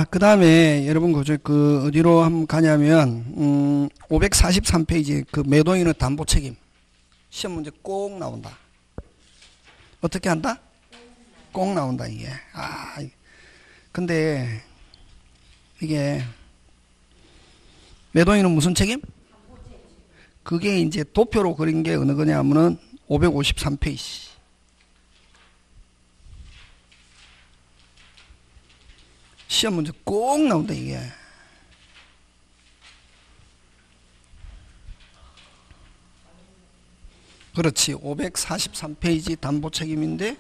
자, 그 다음에 여러분 그 어디로 한번 가냐면 543페이지 그 매도인의 담보 책임 시험 문제 꼭 나온다. 어떻게 한다? 꼭 나온다 이게. 근데 이게 매도인은 무슨 책임? 그게 이제 도표로 그린 게 어느 거냐면은 553페이지. 시험 문제 꼭 나온다 이게. 그렇지. 543페이지 담보 책임인데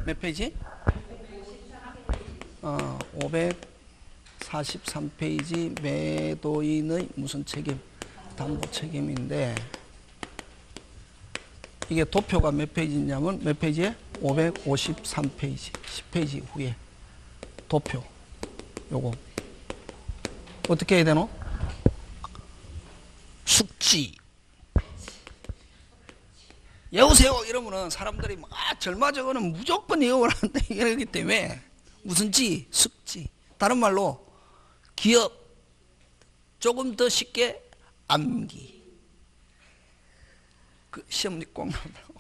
몇 페이지? 543페이지 매도인의 무슨 책임? 담보 책임인데 이게 도표가 몇 페이지냐면 몇 페이지에? 553페이지 10페이지 후에 도표 요거 어떻게 해야 되노? 숙지 외우세요 이러면은 사람들이 막 절마저거는 무조건 외우라 하는데 이러기 때문에 무슨 지? 숙지. 다른 말로 기억 조금 더 쉽게 암기. 그 시험 문제 꼭 나온다고.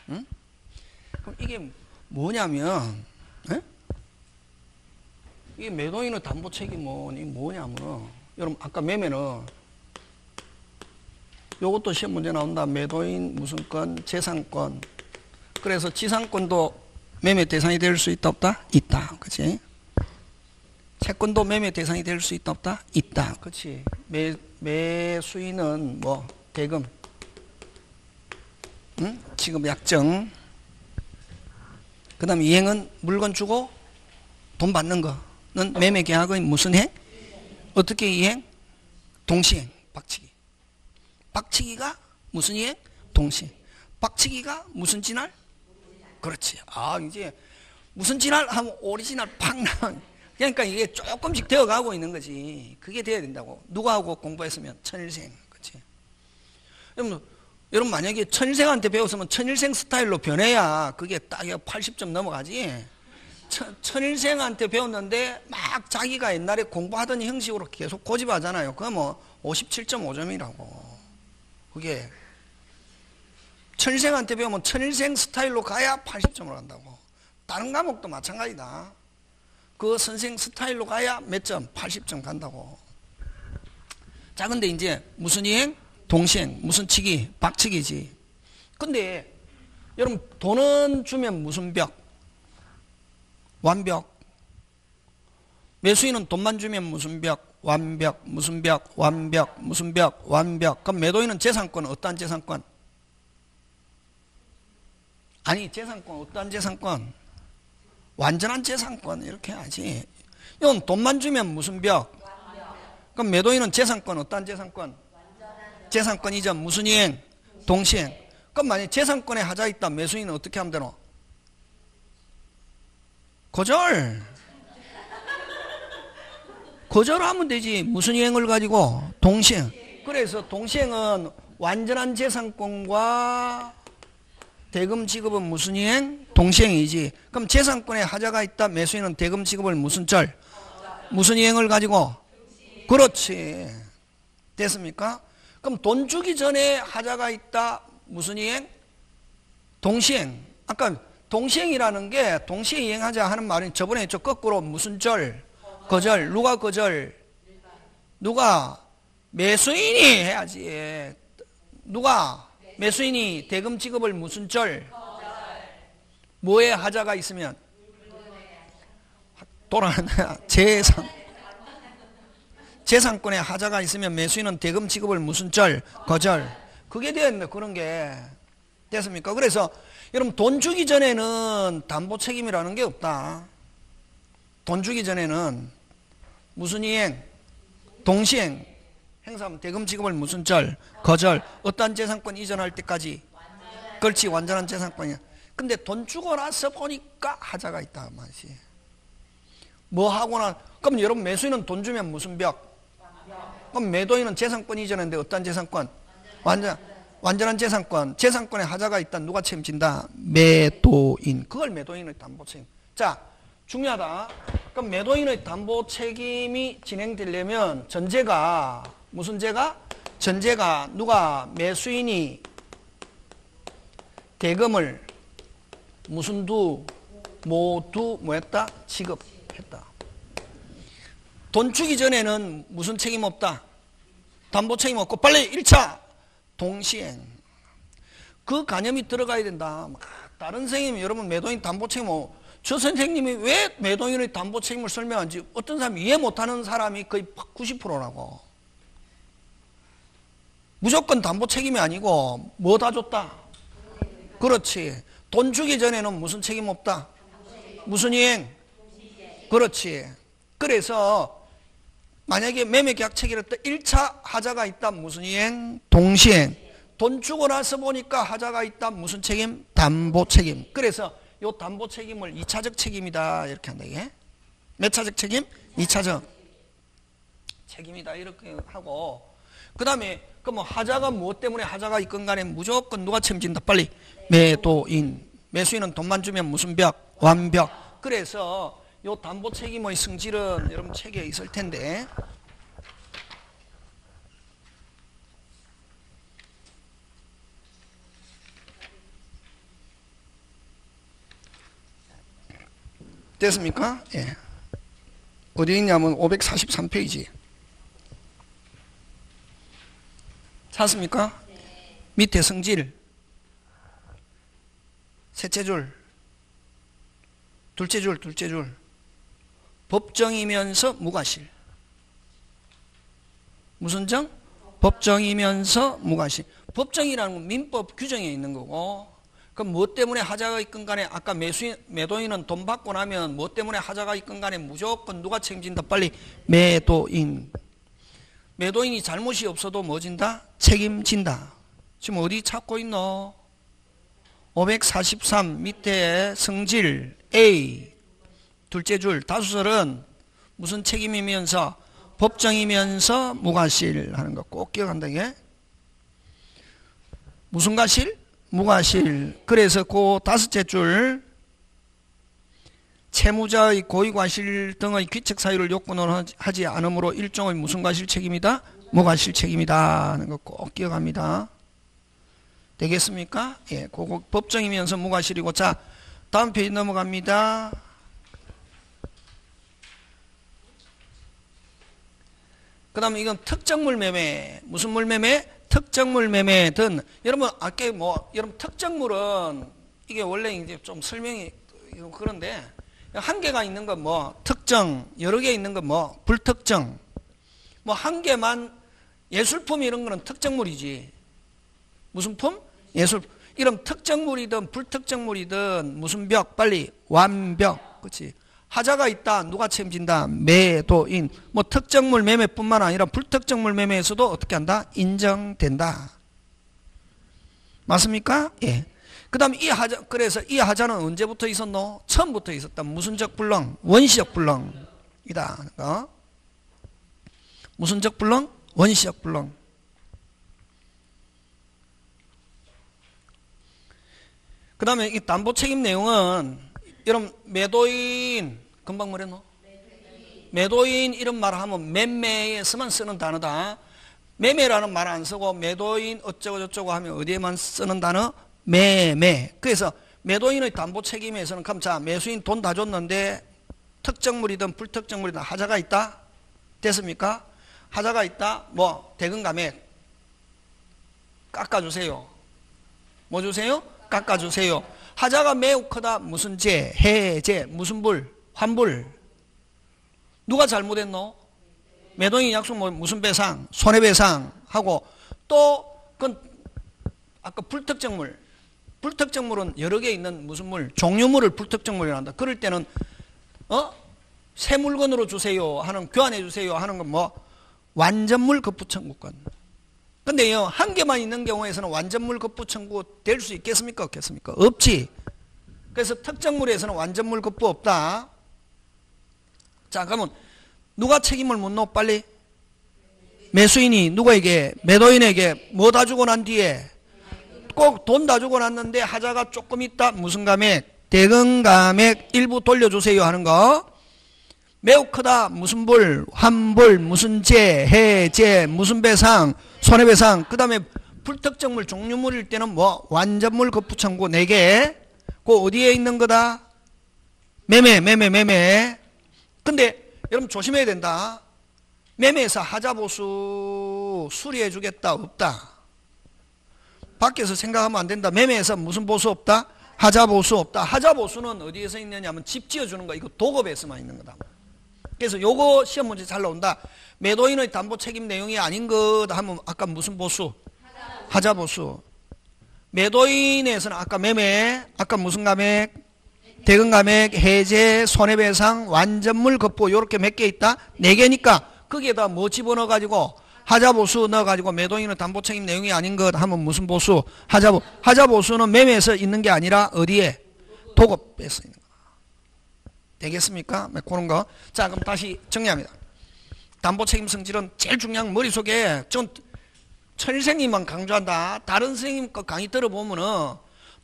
응? 그럼 이게 뭐냐면 이게 매도인의 담보 책임은 뭐냐면 여러분 아까 매매는 요것도 시험 문제 나온다. 매도인 무슨 건? 재산권. 그래서 지상권도 매매 대상이 될 수 있다 없다? 있다. 그치? 채권도 매매 대상이 될 수 있다 없다? 있다. 그치? 매수인은 뭐 대금, 응? 지급 약정. 그 다음에 이행은 물건 주고 돈 받는 거는 매매 계약의 무슨 행? 어떻게 이행? 동시행. 박치기. 박치기가 무슨 이행? 동시행. 박치기가 무슨 진할? 그렇지. 이제 무슨 진할 하면 오리지널 팍 나. 그러니까 이게 조금씩 되어가고 있는 거지. 그게 돼야 된다고. 누가 하고 공부했으면 천일생. 그렇지. 여러분 만약에 천일생한테 배웠으면 천일생 스타일로 변해야 그게 딱 80점 넘어가지. 천일생한테 배웠는데 막 자기가 옛날에 공부하던 형식으로 계속 고집하잖아요. 그거 뭐 57.5점이라고. 그게 천일생한테 배우면 천일생 스타일로 가야 80점을 한다고. 다른 과목도 마찬가지다. 그 선생 스타일로 가야 몇 점? 80점 간다고. 자, 근데 이제 무슨 이행? 동시행. 무슨 치기? 박치기지. 근데 여러분 돈은 주면 무슨 벽? 완벽. 매수인은 돈만 주면 무슨 벽? 완벽. 무슨 벽? 완벽. 무슨 벽? 완벽. 그럼 매도인은 재산권은 어떠한 재산권? 아니 재산권 어떠한 재산권? 완전한 재산권 이렇게 해야지. 이건 돈만 주면 무슨 벽? 그럼 매도인은 재산권 어떠한 재산권? 재산권 이전 무슨 이행? 동시행. 그럼 만약 재산권에 하자 있다 매수인은 어떻게 하면 되노? 거절. 거절하면 되지. 무슨 이행을 가지고? 동시행. 그래서 동시행은 완전한 재산권과 대금 지급은 무슨 이행? 동시행이지. 그럼 재산권에 하자가 있다 매수인은 대금 지급을 무슨 절? 무슨 이행을 가지고? 그렇지. 됐습니까? 그럼 돈 주기 전에 하자가 있다 무슨 이행? 동시행. 아까 동시행이라는 게 동시에 이행하자 하는 말은 저번에 저 거꾸로 무슨 절? 거절. 누가 거절? 누가? 매수인이 해야지. 누가? 매수인이 대금 지급을 무슨 절? 뭐에 하자가 있으면? 돌아간다. 재산권에 하자가 있으면 매수인은 대금 지급을 무슨 절? 거절. 그게 되었네. 그런 게. 됐습니까? 그래서 여러분 돈 주기 전에는 담보 책임이라는 게 없다. 돈 주기 전에는 무슨 이행? 동시행. 행사하면 대금 지급을 무슨 절? 거절. 어떠한 재산권 이전할 때까지? 그렇지. 완전한 재산권이야. 근데 돈 주고 나서 보니까 하자가 있다. 맛이. 뭐 하거나. 그럼 여러분 매수인은 돈 주면 무슨 벽? 그럼 매도인은 재산권 이전했는데 어떠한 재산권? 완전한 재산권. 재산권에 하자가 있다. 누가 책임진다? 매도인. 그걸 매도인의 담보 책임. 자, 중요하다. 그럼 매도인의 담보 책임이 진행되려면 전제가 무슨 제가? 전제가 누가 매수인이 대금을 무슨 모두 뭐했다? 지급했다. 돈 주기 전에는 무슨 책임 없다? 담보 책임 없고 빨리 1차 동시행. 그 개념이 들어가야 된다. 다른 선생님이 여러분 매도인 담보 책임 저 선생님이 왜 매도인의 담보 책임을 설명하는지 어떤 사람이 이해 못하는 사람이 거의 90%라고. 무조건 담보 책임이 아니고 뭐 다 줬다? 그렇지. 돈 주기 전에는 무슨 책임 없다? 무슨 이행? 그렇지. 그래서 만약에 매매계약 체결할 때 1차 하자가 있다. 무슨 이행? 동시행. 돈 주고 나서 보니까 하자가 있다. 무슨 책임? 담보 책임. 그래서 요 담보 책임을 2차적 책임이다. 이렇게 한다. 이게. 몇 차적 책임? 2차적 책임이다. 이렇게 하고. 그 다음에 그 뭐 하자가 무엇 때문에 하자가 있건 간에 무조건 누가 책임진다. 빨리. 매도인. 매수인은 돈만 주면 무슨 벽? 완벽. 그래서 요 담보 책임의 성질은 여러분 책에 있을 텐데. 됐습니까? 예. 어디 있냐면 543페이지. 찾습니까? 네. 밑에 성질. 셋째 줄. 둘째 줄. 법정이면서 무과실. 무슨 정? 법정이면서 무과실. 법정이라는 건 민법 규정에 있는 거고, 그럼 무엇 때문에 하자가 있건 간에 아까 매도인은 돈 받고 나면 무엇 때문에 하자가 있건 간에 무조건 누가 책임진다? 빨리. 매도인. 매도인이 잘못이 없어도 뭐 진다? 책임진다. 지금 어디 찾고 있노? 543 밑에 성질 A 둘째 줄 다수설은 무슨 책임이면서? 법정이면서 무과실 하는 거 꼭 기억한다. 이게 무슨 과실? 무과실. 그래서 그 다섯째 줄 채무자의 고의과실 등의 귀책 사유를 요건으로 하지 않으므로 일종의 무슨 과실 책임이다? 무과실 책임이다 하는 거 꼭 기억합니다. 되겠습니까? 예, 그거 법정이면서 무과실이고. 자, 다음 페이지 넘어갑니다. 그 다음에 이건 특정물 매매. 무슨 물 매매? 특정물 매매든. 여러분, 아까 여러분, 특정물은 이게 원래 이제 좀 설명이 그런데, 한 개가 있는 건 특정, 여러 개 있는 건 불특정. 한 개만 예술품 이런 거는 특정물이지. 무슨 품? 예술. 이런 특정물이든 불특정물이든 무슨 벽? 빨리. 완벽. 그렇지. 하자가 있다. 누가 책임진다? 매도인. 특정물 매매뿐만 아니라 불특정물 매매에서도 어떻게 한다? 인정된다. 맞습니까? 예. 그 다음에 이 하자, 그래서 이 하자는 언제부터 있었노? 처음부터 있었다. 무슨적 불능? 원시적 불능이다. 무슨적 불능? 원시적 불능. 그 다음에 이 담보 책임 내용은 여러분 매도인 금방 뭐랬노? 매도인 이런 말을 하면 매매에서만 쓰는 단어다. 매매라는 말 안 쓰고 매도인 어쩌고 저쩌고 하면 어디에만 쓰는 단어? 매매. 그래서 매도인의 담보 책임에서는 그럼 자 매수인 돈 다 줬는데 특정물이든 불특정물이든 하자가 있다? 됐습니까? 하자가 있다? 대금 감액 깎아주세요. 뭐 주세요? 깎아주세요. 하자가 매우 크다. 무슨 재? 해제. 무슨 불? 환불. 누가 잘못했노? 매도인 약속 무슨 배상? 손해배상 하고 또 그건 아까 불특정물. 불특정물은 여러 개 있는 무슨 물? 종류물을 불특정물이라 한다. 그럴 때는 새 물건으로 주세요 하는 교환해 주세요 하는 건 완전물 거부 청구권. 근데요 한 개만 있는 경우에서는 완전물 거부 청구 될 수 있겠습니까? 없겠습니까? 없지. 그래서 특정물에서는 완전물 거부 없다. 자 그러면 누가 책임을 묻노? 빨리. 매수인이 누구에게? 매도인에게 뭐 다 주고 난 뒤에 꼭 돈 다 주고 났는데 하자가 조금 있다. 무슨 감액? 대금 감액 일부 돌려주세요 하는 거. 매우 크다 무슨 불, 환불, 무슨 재, 해제, 무슨 배상, 손해배상. 그 다음에 불특정물 종류물일 때는 뭐 완전물 거푸청구 4개. 그 어디에 있는 거다? 매매. 근데 여러분 조심해야 된다. 매매에서 하자보수 수리해 주겠다 없다. 밖에서 생각하면 안 된다. 매매에서 무슨 보수 없다? 하자보수 없다. 하자보수는 어디에서 있느냐면 집 지어주는 거 이거 도급에서만 있는 거다. 그래서 요거 시험 문제 잘 나온다. 매도인의 담보 책임 내용이 아닌 거다 하면 아까 무슨 보수? 하자보수. 매도인에서는 아까 매매, 아까 무슨 감액? 대금 감액, 해제, 손해배상, 완전물 거부 요렇게 몇 개 있다? 4개니까 거기에다 뭐 집어넣어 가지고 하자보수 넣어 가지고 매도인의 담보 책임 내용이 아닌 것 하면 무슨 보수? 하자보수는 매매에서 있는 게 아니라 어디에? 도급에서 있는 거. 되겠습니까? 그런 거. 자, 그럼 다시 정리합니다. 담보 책임 성질은 제일 중요한 머릿속에 전 천일생님만 강조한다. 다른 선생님 거 강의 들어보면은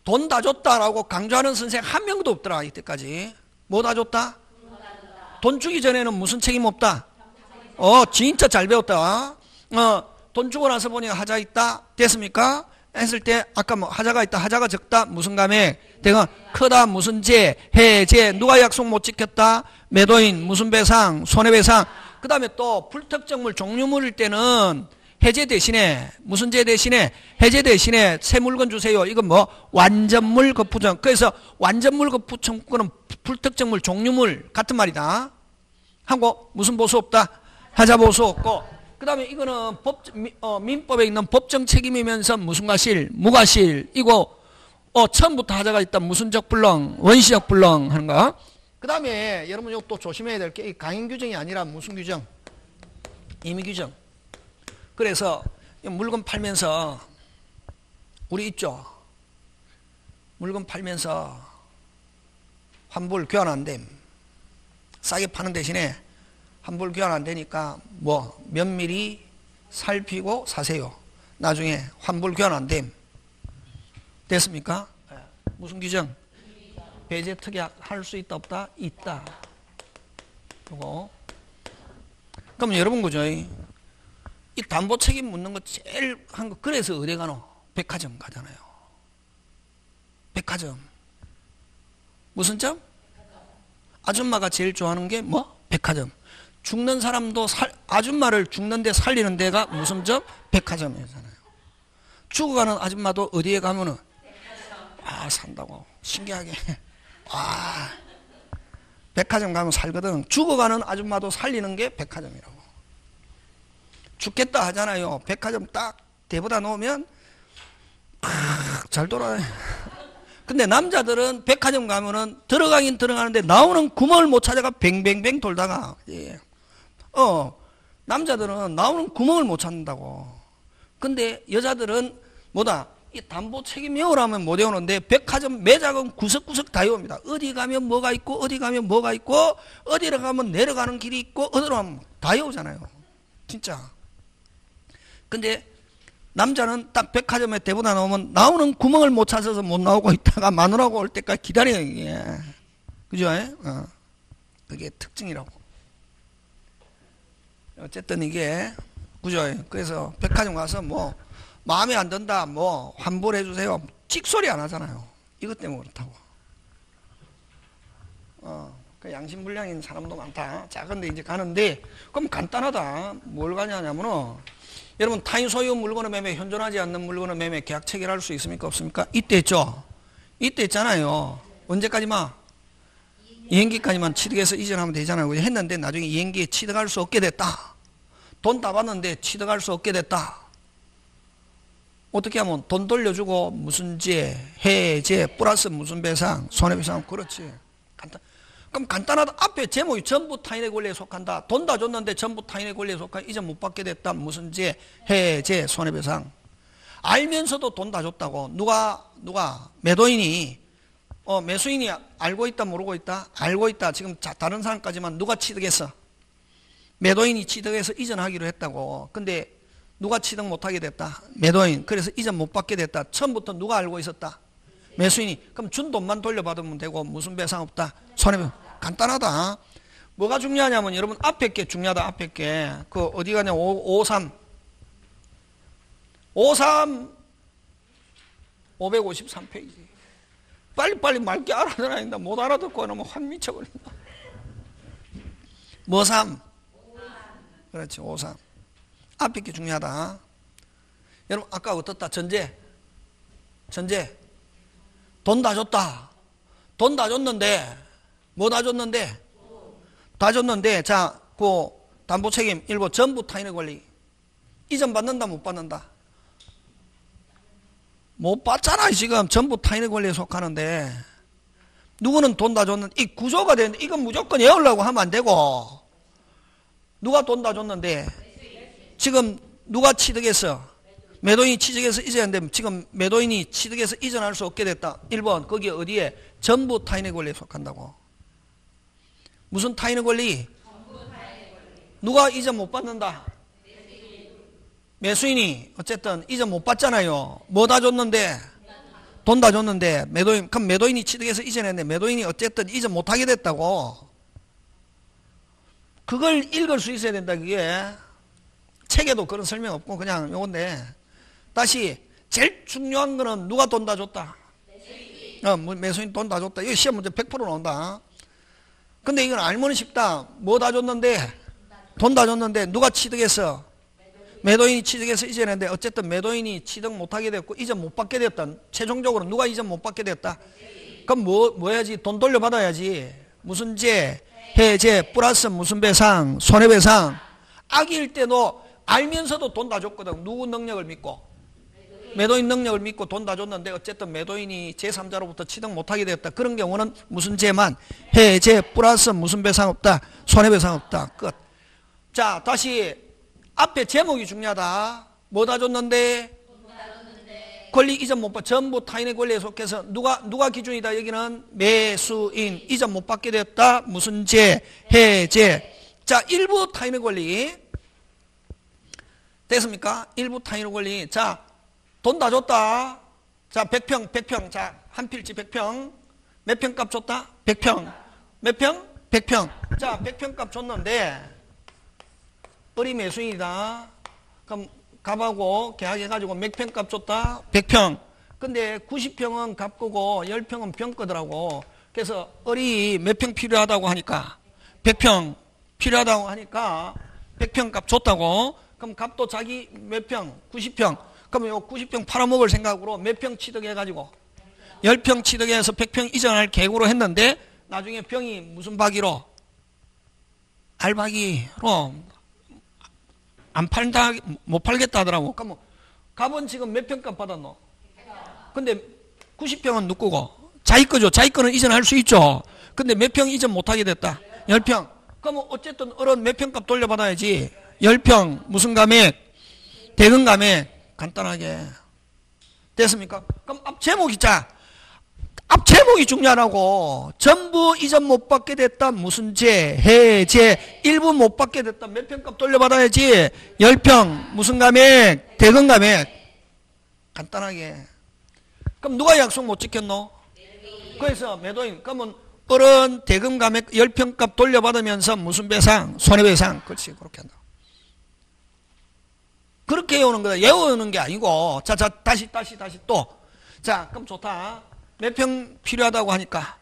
돈 다 줬다라고 강조하는 선생 한 명도 없더라. 이때까지. 뭐 다 줬다? 돈 주기 전에는 무슨 책임 없다? 진짜 잘 배웠다. 돈 주고 나서 보니까 하자 있다. 됐습니까? 했을 때 아까 뭐 하자가 있다. 하자가 적다. 무슨 감액? 대금 크다. 무슨 재? 해제. 누가 약속 못 지켰다? 매도인. 무슨 배상? 손해배상. 그 다음에 또 불특정물 종류물일 때는 해제 대신에 무슨 재 대신에 해제 대신에 새 물건 주세요. 이건 뭐 완전물 거푸청. 그래서 완전물 거푸청구는 불특정물 종류물 같은 말이다. 하고 무슨 보수 없다? 하자 보수 없고. 그 다음에 이거는 민법에 있는 법정 책임이면서 무슨 과실? 무과실. 이거 처음부터 하자가 있다. 무슨적 불능, 원시적 불능 하는 거. 그 다음에 여러분 이거 또 조심해야 될 게 강행 규정이 아니라 무슨 규정? 임의 규정. 그래서 물건 팔면서 우리 있죠. 물건 팔면서 환불 교환 안 됨. 싸게 파는 대신에 환불 교환 안 되니까 뭐 면밀히 살피고 사세요. 나중에 환불 교환 안 됨. 됐습니까? 무슨 규정? 배제 특약 할 수 있다 없다? 있다. 요거. 그럼 여러분 그죠? 이 담보 책임 묻는 거 제일 한 거. 그래서 어디 가노? 백화점 가잖아요. 백화점. 무슨 점? 아줌마가 제일 좋아하는 게 뭐? 백화점. 죽는 사람도 아줌마를 죽는데 살리는 데가 무슨 점? 백화점이잖아요. 죽어가는 아줌마도 어디에 가면은 산다고. 신기하게. 백화점 가면 살거든. 죽어가는 아줌마도 살리는 게 백화점이라고. 죽겠다 하잖아요. 백화점 딱 대보다 놓으면 잘 돌아요. 근데 남자들은 백화점 가면은 들어가긴 들어가는데 나오는 구멍을 못 찾아가 뱅뱅뱅 돌다가. 남자들은 나오는 구멍을 못 찾는다고. 근데 여자들은 뭐다? 이 담보 책임 외우라면 못 외우는데 백화점 매장은 구석구석 다 외웁니다. 어디 가면 뭐가 있고 어디 가면 뭐가 있고 어디로 가면 내려가는 길이 있고 어디로 가면 다 외우잖아요. 진짜. 근데 남자는 딱 백화점에 대보다 나오면 나오는 구멍을 못 찾아서 못 나오고 있다가 마누라가 올 때까지 기다려요. 이게. 그죠? 그게 특징이라고. 어쨌든 이게 그죠? 그래서 백화점 가서 뭐 마음에 안 든다 뭐 환불해 주세요. 찍소리 안 하잖아요. 이것 때문에 그렇다고. 그 양심불량인 사람도 많다. 자, 근데 이제 가는데 그럼 간단하다. 뭘 가냐면은 여러분 타인 소유 물건의 매매, 현존하지 않는 물건의 매매 계약 체결할 수 있습니까? 없습니까? 이때 했죠. 이때 했잖아요. 언제까지만? 이행기까지만 취득해서 이전하면 되잖아요. 했는데 나중에 이행기에 취득할 수 없게 됐다. 돈 다 받는데 취득할 수 없게 됐다. 어떻게 하면 돈 돌려주고 무슨 재, 해제, 플러스 무슨 배상, 손해배상. 그렇지. 그럼 간단하다. 앞에 제목이 전부 타인의 권리에 속한다. 돈 다 줬는데 전부 타인의 권리에 속한 이전 못 받게 됐다. 무슨 재, 해제, 손해배상. 알면서도 돈 다 줬다고. 누가 매도인이 매수인이 알고 있다 모르고 있다? 알고 있다. 지금 다른 사람까지만 누가 취득했어? 매도인이 취득해서 이전하기로 했다고. 근데 누가 취득 못하게 됐다? 매도인. 그래서 이전 못 받게 됐다. 처음부터 누가 알고 있었다? 매수인이. 그럼 준 돈만 돌려받으면 되고 무슨 배상 없다. 손해배상. 간단하다. 뭐가 중요하냐면 여러분 앞에 게 중요하다. 앞에 게. 그 어디 가냐. 53 553페이지. 빨리빨리 맑게 알아들어야 된다. 못 알아듣고 하면 환 미쳐버린다. 뭐 3? 그렇지. 53 앞에 게 중요하다. 여러분 아까 어떻다. 전제 돈 다 줬다. 돈 다 줬는데 뭐 다 줬는데? 다 줬는데 자, 그 담보 책임 일부 전부 타인의 권리. 이전 받는다 못 받는다? 못 받잖아. 지금 전부 타인의 권리에 속하는데 누구는 돈 다 줬는데 이 구조가 되는데 이건 무조건 외우려고 하면 안 되고 누가 돈 다 줬는데 지금 누가 취득했어? 매도인이 취득해서 이전했는데 지금 매도인이 취득해서 이전할 수 없게 됐다. 1번 거기 어디에? 전부 타인의 권리에 속한다고. 무슨 타인의 권리? 누가 이전 못 받는다? 매수인이 어쨌든 이전 못 받잖아요. 뭐 다 줬는데? 돈 다 줬는데 매도인, 그럼 매도인이 취득해서 이전했는데 매도인이 어쨌든 이전 못하게 됐다고. 그걸 읽을 수 있어야 된다. 그게 책에도 그런 설명 없고 그냥 요건데 다시 제일 중요한 거는 누가 돈 다 줬다? 매수인 돈 다 줬다. 이거 시험 문제 100% 나온다. 근데 이건 알면은 쉽다. 뭐 다 줬는데? 돈 다 줬는데 누가 취득했어? 매도인이 취득해서 이전했는데 어쨌든 매도인이 취득 못하게 됐고 이전 못 받게 됐다. 최종적으로 누가 이전 못 받게 됐다? 그럼 뭐 해야지? 돈 돌려받아야지. 무슨 제? 해제 플러스 무슨 배상? 손해배상. 악일 때도 알면서도 돈 다 줬거든. 누구 능력을 믿고? 매도인 능력을 믿고 돈 다 줬는데 어쨌든 매도인이 제3자로부터 취득 못하게 되었다. 그런 경우는 무슨 죄만? 해제 플러스 무슨 배상 없다. 손해배상 없다. 끝. 자 다시 앞에 제목이 중요하다. 뭐 다 줬는데? 권리 이전 못 받. 전부 타인의 권리에 속해서 누가 기준이다. 여기는 매수인 이전 못 받게 되었다. 무슨 죄? 해제. 자 일부 타인의 권리 됐습니까? 일부 타인의 권리. 자 돈 다 줬다. 자 100평 자 한 필지 100평 몇 평 값 줬다? 100평 몇 평? 100평. 자 100평 값 줬는데 어리 매수인이다. 그럼 값하고 계약해가지고 몇 평 값 줬다? 100평. 근데 90평은 값 거고 10평은 병 거더라고. 그래서 어리 몇 평 필요하다고 하니까 100평 필요하다고 하니까 100평 값 줬다고. 그럼 값도 자기 몇 평? 90평. 그럼 요 90평 팔아먹을 생각으로 몇 평 취득해가지고 10평 취득해서 100평 이전할 계획으로 했는데 나중에 병이 무슨 박이로? 알박이로 안 팔다, 못 팔겠다 하더라고. 그럼 값은 지금 몇 평값 받았노? 근데 90평은 누구고? 자기 거죠. 자기 거는 이전할 수 있죠. 근데 몇 평 이전 못하게 됐다? 10평. 그럼 어쨌든 어른 몇 평값 돌려받아야지. 10평 무슨 감액? 대금 감액. 간단하게 됐습니까? 그럼 앞 제목이 앞 제목이 중요하라고. 전부 이전 못 받게 됐다. 무슨 죄? 해제. 일부 못 받게 됐다. 몇 평값 돌려받아야지. 10평 무슨 감액? 대금 감액. 간단하게. 그럼 누가 약속 못 지켰노? 그래서 매도인. 그러면 어른 대금 감액 10평값 돌려받으면서 무슨 배상? 손해배상. 그렇지. 그렇게 한다. 그렇게 외우는 거다. 외우는 게 아니고. 자, 다시 또. 자, 그럼 좋다. 몇 평 필요하다고 하니까.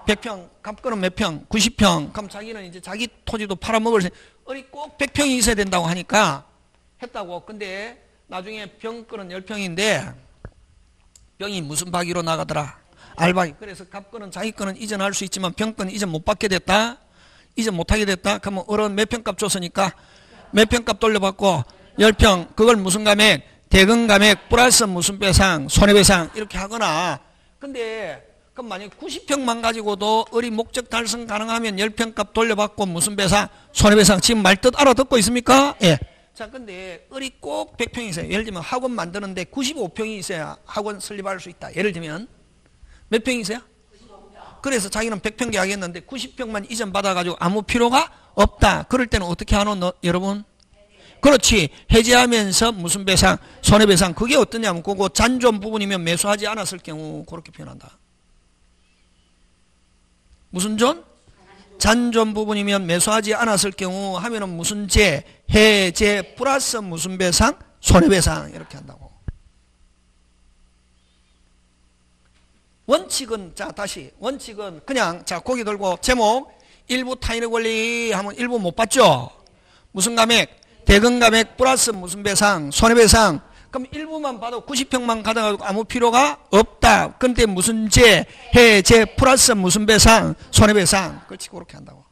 100평. 값거는 몇 평? 90평. 그럼 자기는 이제 자기 토지도 팔아먹을, 어리 꼭 100평이 있어야 된다고 하니까 했다고. 근데 나중에 병거는 10평인데 병이 무슨 박이로 나가더라? 알박이. 그래서 값거는 자기 거는 이전할 수 있지만 병거는 이전 못 받게 됐다. 이전 못하게 됐다. 그러면 어른 몇 평값 줬으니까 몇 평값 돌려받고 10평, 그걸 무슨 감액? 대금 감액 플러스 무슨 배상? 손해배상. 이렇게 하거나. 근데 그럼 만약 90평만 가지고도 어리 목적 달성 가능하면 10평 값 돌려받고 무슨 배상? 손해배상. 지금 말 뜻 알아듣고 있습니까? 예. 자, 근데 어리 꼭 100평이 있어요. 예를 들면 학원 만드는데 95평이 있어야 학원 설립할 수 있다. 예를 들면 몇 평이 있어요? 95평. 그래서 자기는 100평 계약했는데 90평만 이전 받아가지고 아무 필요가 없다. 그럴 때는 어떻게 하노? 여러분? 그렇지. 해제하면서 무슨 배상? 손해배상. 그게 어떠냐면 그거 잔존 부분이면 매수하지 않았을 경우 그렇게 표현한다. 무슨 존? 잔존 부분이면 매수하지 않았을 경우 하면은 무슨 제? 해제 플러스 무슨 배상? 손해배상. 이렇게 한다고. 원칙은, 자, 다시. 원칙은 그냥, 자, 고기 들고 제목. 일부 타인의 권리 하면 일부 못 받죠? 무슨 감액? 대금 감액 플러스 무슨 배상? 손해배상. 그럼 일부만 받아 90평만 가져가도 아무 필요가 없다. 근데 무슨 제? 해제 플러스 무슨 배상? 손해배상. 그렇지, 그렇게 한다고.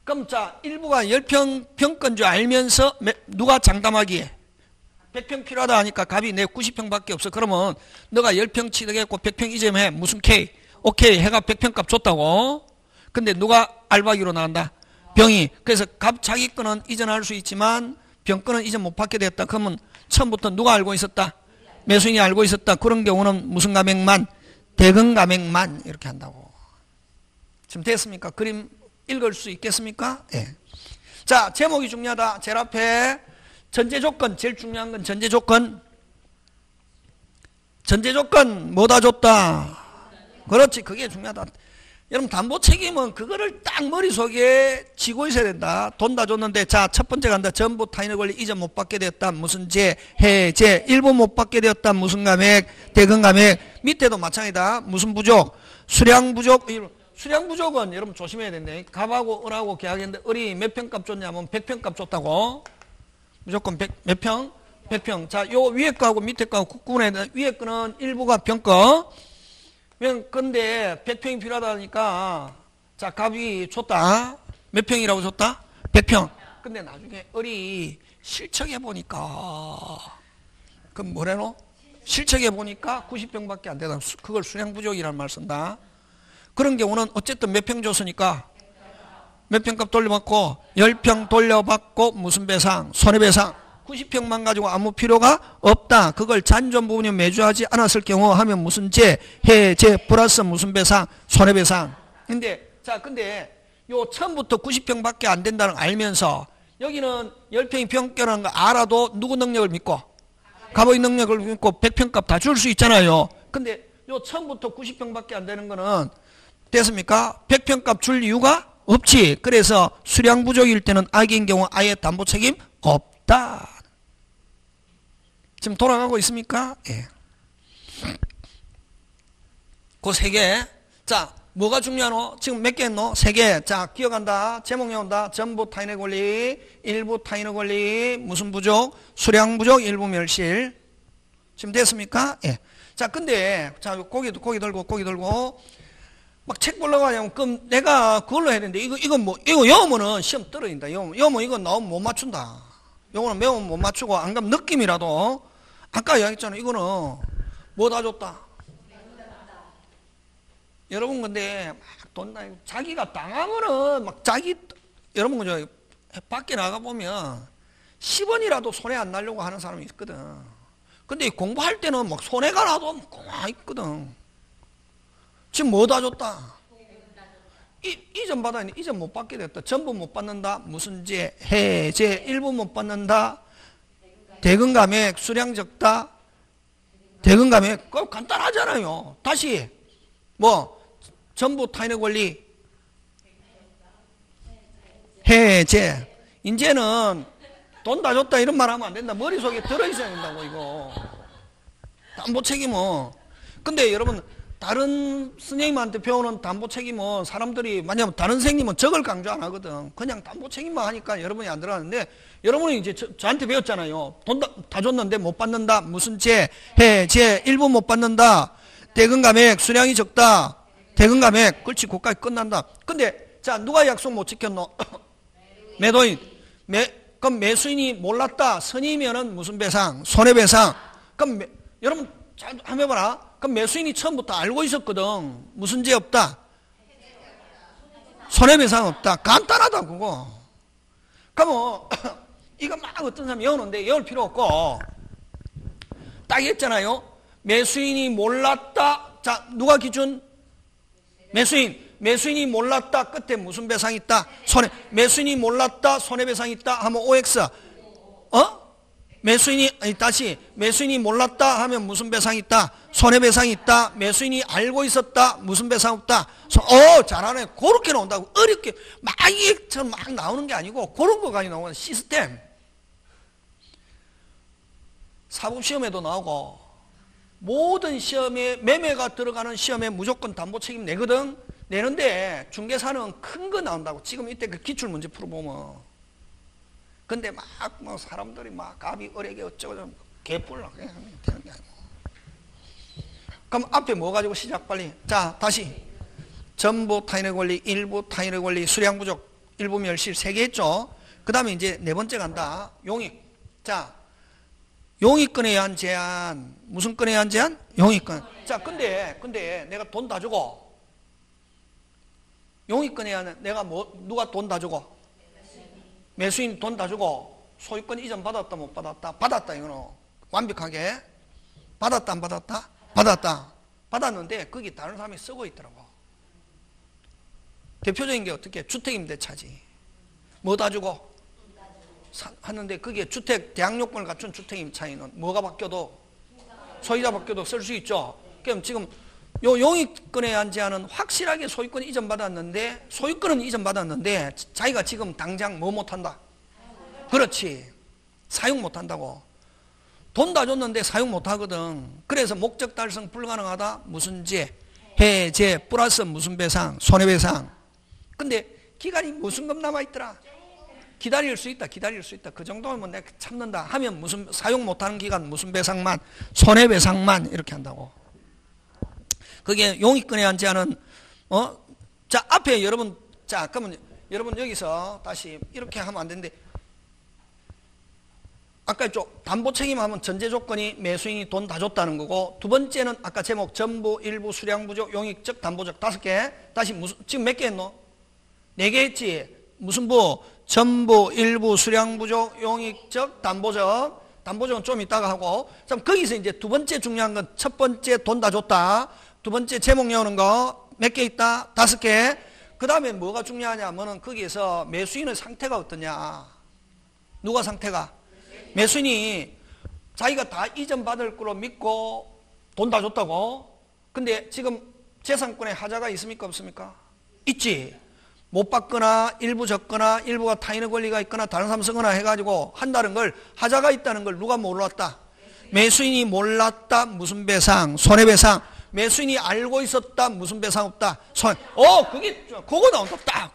그럼 자, 일부가 10평 평건 줄 알면서 누가 장담하기에 100평 필요하다 하니까 값이 내 90평밖에 없어. 그러면 너가 10평 취득했고 100평 이점해. 무슨 K? 오케이. 해가 100평 값 줬다고. 근데 누가 알바기로 나간다? 병이. 그래서 값 자기 거는 이전할 수 있지만 병 거는 이전 못 받게 됐다. 그러면 처음부터 누가 알고 있었다? 매수인이 알고 있었다. 그런 경우는 무슨 감액만? 대금 감액만 이렇게 한다고. 지금 됐습니까? 그림 읽을 수 있겠습니까? 예. 자, 제목이 중요하다. 제일 앞에 전제 조건, 제일 중요한 건 전제 조건. 전제 조건 뭐다 줬다? 그렇지, 그게 중요하다. 여러분 담보 책임은 그거를 딱 머릿속에 쥐고 있어야 된다. 돈 다 줬는데 자, 첫 번째 간다. 전부 타인의 권리 이전 못 받게 되었다. 무슨 제, 해제, 일부 못 받게 되었다. 무슨 감액, 대금 감액. 밑에도 마찬가지다. 무슨 부족, 수량 부족. 수량 부족은 여러분 조심해야 된다. 갑하고 을하고 계약했는데 을이 몇 평값 줬냐면 100평 값 줬다고. 무조건 몇 평? 100평. 자, 요 위에 거하고 밑에 거하고 구분해야 돼. 위에 거는 일부가 평거. 근데 100평이 필요하다니까 자, 값이 줬다. 몇 평이라고 줬다? 100평. 근데 나중에 을이 실측해 보니까 그럼 뭐래노? 실측해 보니까 90평밖에 안 되다. 그걸 수량 부족이라는 말 쓴다. 그런 경우는 어쨌든 몇 평 줬으니까 몇 평값 돌려받고 10평 돌려받고 무슨 배상? 손해배상. 90평만 가지고 아무 필요가 없다. 그걸 잔존 부분이 매주하지 않았을 경우 하면 무슨 제, 해제 플러스 무슨 배상? 손해배상. 근데 요 처음부터 90평밖에 안 된다는 걸 알면서 여기는 10평이 평결한 거 알아도 누구 능력을 믿고? 갑의 능력을 믿고 100평값 다 줄 수 있잖아요. 근데 요 처음부터 90평밖에 안 되는 거는 됐습니까? 100평값 줄 이유가 없지. 그래서 수량 부족일 때는 악인 경우 아예 담보 책임 없다. 지금 돌아가고 있습니까? 예. 그 세 개. 자, 뭐가 중요하노? 지금 몇 개 했노? 세 개. 자, 기억한다. 제목 외운다. 전부 타인의 권리, 일부 타인의 권리, 무슨 부족? 수량 부족, 일부 멸실. 지금 됐습니까? 예. 자, 근데, 자, 고기 들고. 막 책 보려고 하냐면, 그럼 내가 그걸로 해야 되는데, 이거 영어는 시험 떨어진다. 영어 이거 나오면 못 맞춘다. 영어는 매우면 못 맞추고, 안 가면 느낌이라도, 아까 이야기했잖아. 이거는 뭐 다 줬다? 여러분, 근데 막 돈 나, 자기가 당하면은 막 여러분, 그죠? 밖에 나가보면 10원이라도 손해 안 나려고 하는 사람이 있거든. 근데 공부할 때는 막 손해가 나도 막 있거든. 지금 뭐 다 줬다? 이전 받아야 돼. 이전 못 받게 됐다. 전부 못 받는다. 무슨 제, 해제, 일부 못 받는다. 대금 감액, 수량 적다. 대금 감액. 그거 간단하잖아요. 다시 뭐 전부 타인의 권리 해제. 이제는 돈 다 줬다 이런 말 하면 안 된다. 머릿속에 들어있어야 된다고 이거. 담보 책임은. 근데 여러분 다른 스님한테 배우는 담보 책임은 사람들이 만약 다른 선생님은 적을 강조 안 하거든. 그냥 담보 책임만 하니까 여러분이 안 들어가는데 여러분이 이제 저한테 배웠잖아요. 돈 다 줬는데 못 받는다. 무슨 제, 해제, 일부 못 받는다. 대금 감액, 수량이 적다. 대금 감액. 그렇지, 그까지 끝난다. 근데 자, 누가 약속 못 지켰노? 매도인. 그럼 매수인이 몰랐다. 선이면은 무슨 배상? 손해배상. 그럼 여러분 잘 한번 해봐라. 그럼 매수인이 처음부터 알고 있었거든. 무슨 죄 없다? 손해배상 없다. 간단하다 그거. 그러면 이거 막 어떤 사람이 외우는데 외울 필요 없고 딱 했잖아요. 매수인이 몰랐다. 자, 누가 기준? 매수인. 매수인이 몰랐다 끝에 무슨 배상이 있다? 매수인이 몰랐다 손해배상이 있다 하면 OX. 매수인이 몰랐다 하면 무슨 배상이 있다? 손해배상이 있다. 매수인이 알고 있었다. 무슨 배상 없다? 잘하네. 그렇게 나온다고. 어렵게 막 이게처럼 막 나오는 게 아니고 그런 거 가지고 나오는 시스템. 사법시험에도 나오고 모든 시험에 매매가 들어가는 시험에 무조건 담보 책임 내거든. 내는데 중개사는 큰 거 나온다고. 지금 이때 그 기출문제 풀어보면. 근데 막 뭐 사람들이 막 갑이 어레게 어쩌고 저쩌고 개뿔나 그냥 되는 게 아니고. 그럼 앞에 뭐 가지고 시작 빨리. 자 다시 전부 타인의 권리, 일부 타인의 권리, 수량 부족, 일부 멸실 3개 했죠. 그 다음에 이제 네 번째 간다. 용익. 자 용익권에 의한 제한. 무슨 건에 의한 제한? 용익권. 자 근데 내가 돈 다 주고 용익권에 의한 내가 누가 돈 다 주고 매수인 돈 다 주고 소유권 이전 받았다 못 받았다? 받았다. 이거는 완벽하게 받았다 안 받았다? 받았다. 받았는데 거기 다른 사람이 쓰고 있더라고. 대표적인 게 어떻게? 주택임대차지. 뭐 다 주고? 하는데 그게 주택 대항요건을 갖춘 주택임차인은 뭐가 바뀌어도 소유자 바뀌어도 쓸 수 있죠. 그럼 지금 요 용익권에 의한 제한은 확실하게 소유권 이전 받았는데 소유권은 이전 받았는데 자기가 지금 당장 뭐 못한다? 그렇지. 사용 못한다고. 돈 다 줬는데 사용 못하거든. 그래서 목적 달성 불가능하다. 무슨 제? 해제 플러스 무슨 배상? 손해배상. 근데 기간이 무슨 금 남아있더라? 기다릴 수 있다. 그 정도면 내가 참는다 하면 무슨 사용 못하는 기간 무슨 배상만? 손해배상만 이렇게 한다고. 그게 용익권에 의한 제한은 자 앞에 여러분 자 그러면 여러분 여기서 다시 이렇게 하면 안 되는데 아까 이쪽 담보 책임하면 전제 조건이 매수인이 돈 다 줬다는 거고 두 번째는 아까 제목 전부 일부 수량 부족 용익적 담보적 5개 다시 무슨 지금 몇 개 했노? 4개 했지. 무슨 부? 전부 일부 수량 부족 용익적 담보적. 담보적은 좀 이따가 하고 참 거기서 이제 두 번째 중요한 건 첫 번째 돈 다 줬다. 두 번째 제목 나오는 거 몇 개 있다? 5개. 그 다음에 뭐가 중요하냐면은 거기에서 매수인의 상태가 어떠냐. 누가 상태가? 매수인이 자기가 다 이전 받을 거로 믿고 돈 다 줬다고. 근데 지금 재산권에 하자가 있습니까 없습니까? 있지. 못 받거나 일부 졌거나 일부가 타인의 권리가 있거나 다른 사람 쓰거나 해가지고 한다는 걸 하자가 있다는 걸 누가 몰랐다? 매수인이 몰랐다. 무슨 배상? 손해배상. 매수인이 알고 있었다. 무슨 배상 없다? 그거 나온다. 딱.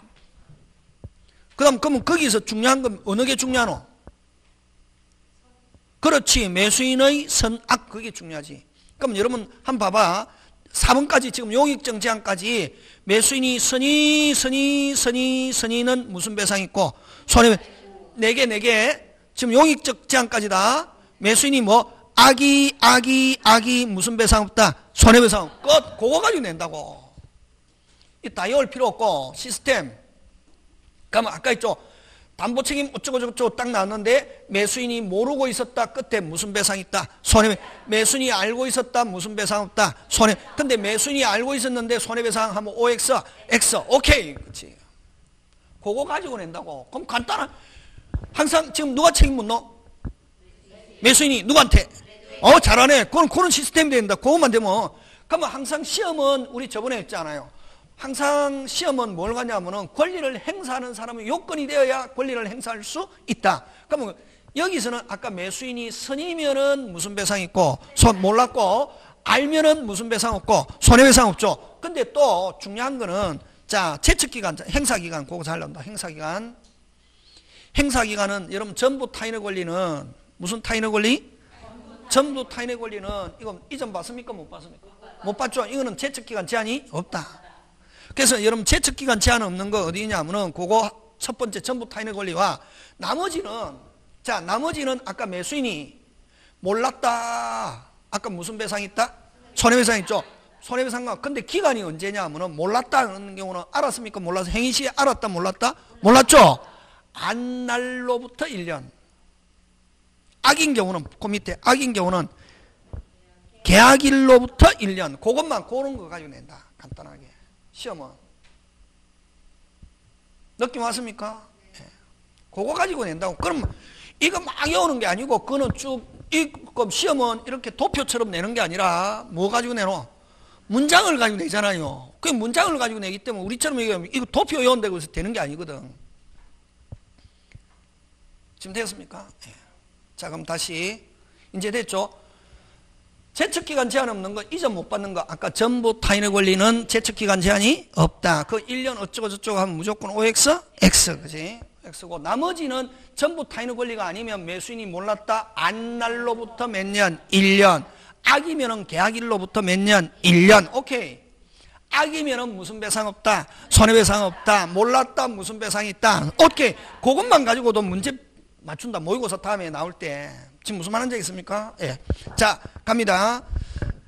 그러면 거기서 중요한 건 어느 게 중요하노? 그렇지. 매수인의 선악. 그게 중요하지. 그럼 여러분 한번 봐봐. 4번까지 지금 용익적 제한까지 매수인이 선의는 무슨 배상 있고 손해 4개 지금 용익적 제한까지다. 매수인이 뭐 악이 무슨 배상 없다? 손해배상 끝. 그거 가지고 낸다고. 이 다 외울 필요 없고 시스템. 그러면 아까 있죠. 담보 책임 어쩌고저쩌고 딱 나왔는데 매수인이 모르고 있었다. 끝에 무슨 배상 있다? 매수인이 알고 있었다. 무슨 배상 없다? 근데 매수인이 알고 있었는데 손해배상 하면 OX, X. 오케이. 그렇지. 그거 가지고 낸다고. 그럼 간단한. 항상 지금 누가 책임 묻노? 매수인이 누구한테? 잘하네. 그런 시스템이 된다. 그것만 되면. 그러면 항상 시험은 우리 저번에 했잖아요. 항상 시험은 뭘 가냐면은 권리를 행사하는 사람은 요건이 되어야 권리를 행사할 수 있다. 그러면 여기서는 아까 매수인이 선이면은 무슨 배상 있고 몰랐고 알면은 무슨 배상 없고 손해배상 없죠. 근데 또 중요한 거는 자 채측기간 행사기간 그거 잘 나온다. 행사기간은 여러분 전부 타인의 권리는 무슨 타인의 권리? 전부 타인의 권리는 이건 이전 받습니까 못 받습니까? 못 받죠. 이거는 채측기간 제한이 없다. 그래서 여러분 채측기간 제한 없는 거 어디냐면은 그거 첫 번째 전부 타인의 권리와 나머지는 아까 매수인이 몰랐다. 아까 무슨 배상 있다? 손해배상 있죠. 손해배상과 근데 기간이 언제냐면은 몰랐다는 경우는 알았습니까? 몰라서 행위 시에 알았다 몰랐다? 몰랐죠. 안날로부터 1년. 악인 경우는 그 밑에 악인 경우는 계약일로부터 1년. 그것만 그런 거 가지고 낸다. 간단하게. 시험은 느낌 왔습니까? 예. 그거 가지고 낸다고. 그럼 이거 막 외우는 게 아니고 그거는 쭉 이거 시험은 이렇게 도표처럼 내는 게 아니라 뭐 가지고 내노? 문장을 가지고 내잖아요. 그 문장을 가지고 내기 때문에 우리처럼 얘기하면 이거 도표 외운다고 해서 되는 게 아니거든. 지금 되었습니까? 예. 자, 그럼 다시 이제 됐죠? 제척기간 제한 없는 거, 이전 못 받는 거, 아까 전부 타인의 권리는 제척기간 제한이 없다. 그 1년 어쩌고 저쩌고 하면 무조건 OX, X, 그지? X고, 나머지는 전부 타인의 권리가 아니면 매수인이 몰랐다. 안날로부터 몇 년? 1년. 악이면은 계약일로부터 몇 년? 1년. 오케이. 악이면은 무슨 배상 없다? 손해배상 없다. 몰랐다. 무슨 배상이 있다. 오케이. 그것만 가지고도 문제 맞춘다. 모의고사 다음에 나올 때. 지금 무슨 말인지 알겠습니까? 예. 자, 갑니다.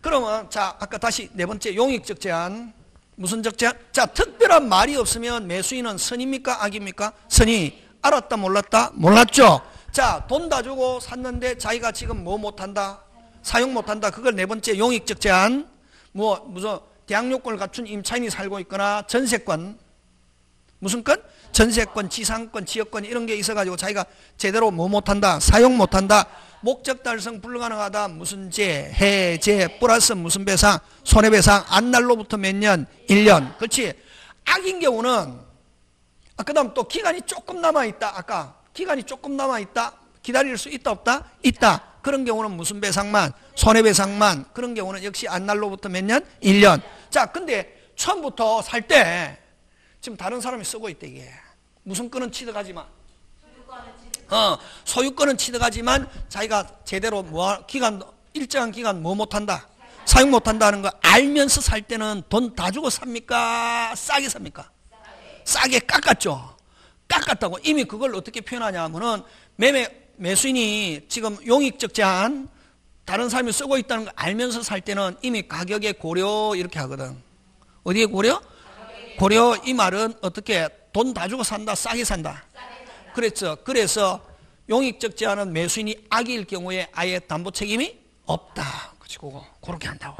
그러면, 자, 아까 다시 네 번째 용익적 제한. 무슨 적 제한? 자, 특별한 말이 없으면 매수인은 선입니까? 악입니까? 선이. 알았다, 몰랐다? 몰랐죠? 자, 돈 다 주고 샀는데 자기가 지금 뭐 못한다? 사용 못한다. 그걸 네 번째 용익적 제한. 무슨 대항요건을 갖춘 임차인이 살고 있거나 전세권. 무슨 건? 전세권, 지상권, 지역권 이런 게 있어가지고 자기가 제대로 뭐 못한다? 사용 못한다. 목적 달성 불가능하다. 무슨 제, 해제, 플러스 무슨 배상? 손해배상. 안날로부터 몇 년? 1년. 그렇지? 악인 경우는 그 다음 또 기간이 조금 남아있다. 아까 기간이 조금 남아있다. 기다릴 수 있다 없다? 있다. 그런 경우는 무슨 배상만? 손해배상만. 그런 경우는 역시 안날로부터 몇 년? 1년. 자, 근데 처음부터 살 때 지금 다른 사람이 쓰고 있대 이게. 무슨 건은 취득하지만 소유권은 취득하지만 자기가 제대로 기간 일정한 기간 뭐 못한다? 사용 못한다는 거 알면서 살 때는 돈 다 주고 삽니까? 싸게 삽니까? 싸게 깎았죠. 깎았다고. 이미 그걸 어떻게 표현하냐 하면은 매수인이 지금 용익적 제한 다른 사람이 쓰고 있다는 걸 알면서 살 때는 이미 가격에 고려 이렇게 하거든. 어디에 고려? 고려. 이 말은 어떻게 돈 다 주고 산다, 싸게 산다. 그랬죠. 그래서 용익적 제한은 매수인이 악일 경우에 아예 담보 책임이 없다. 그치, 그렇게 한다고.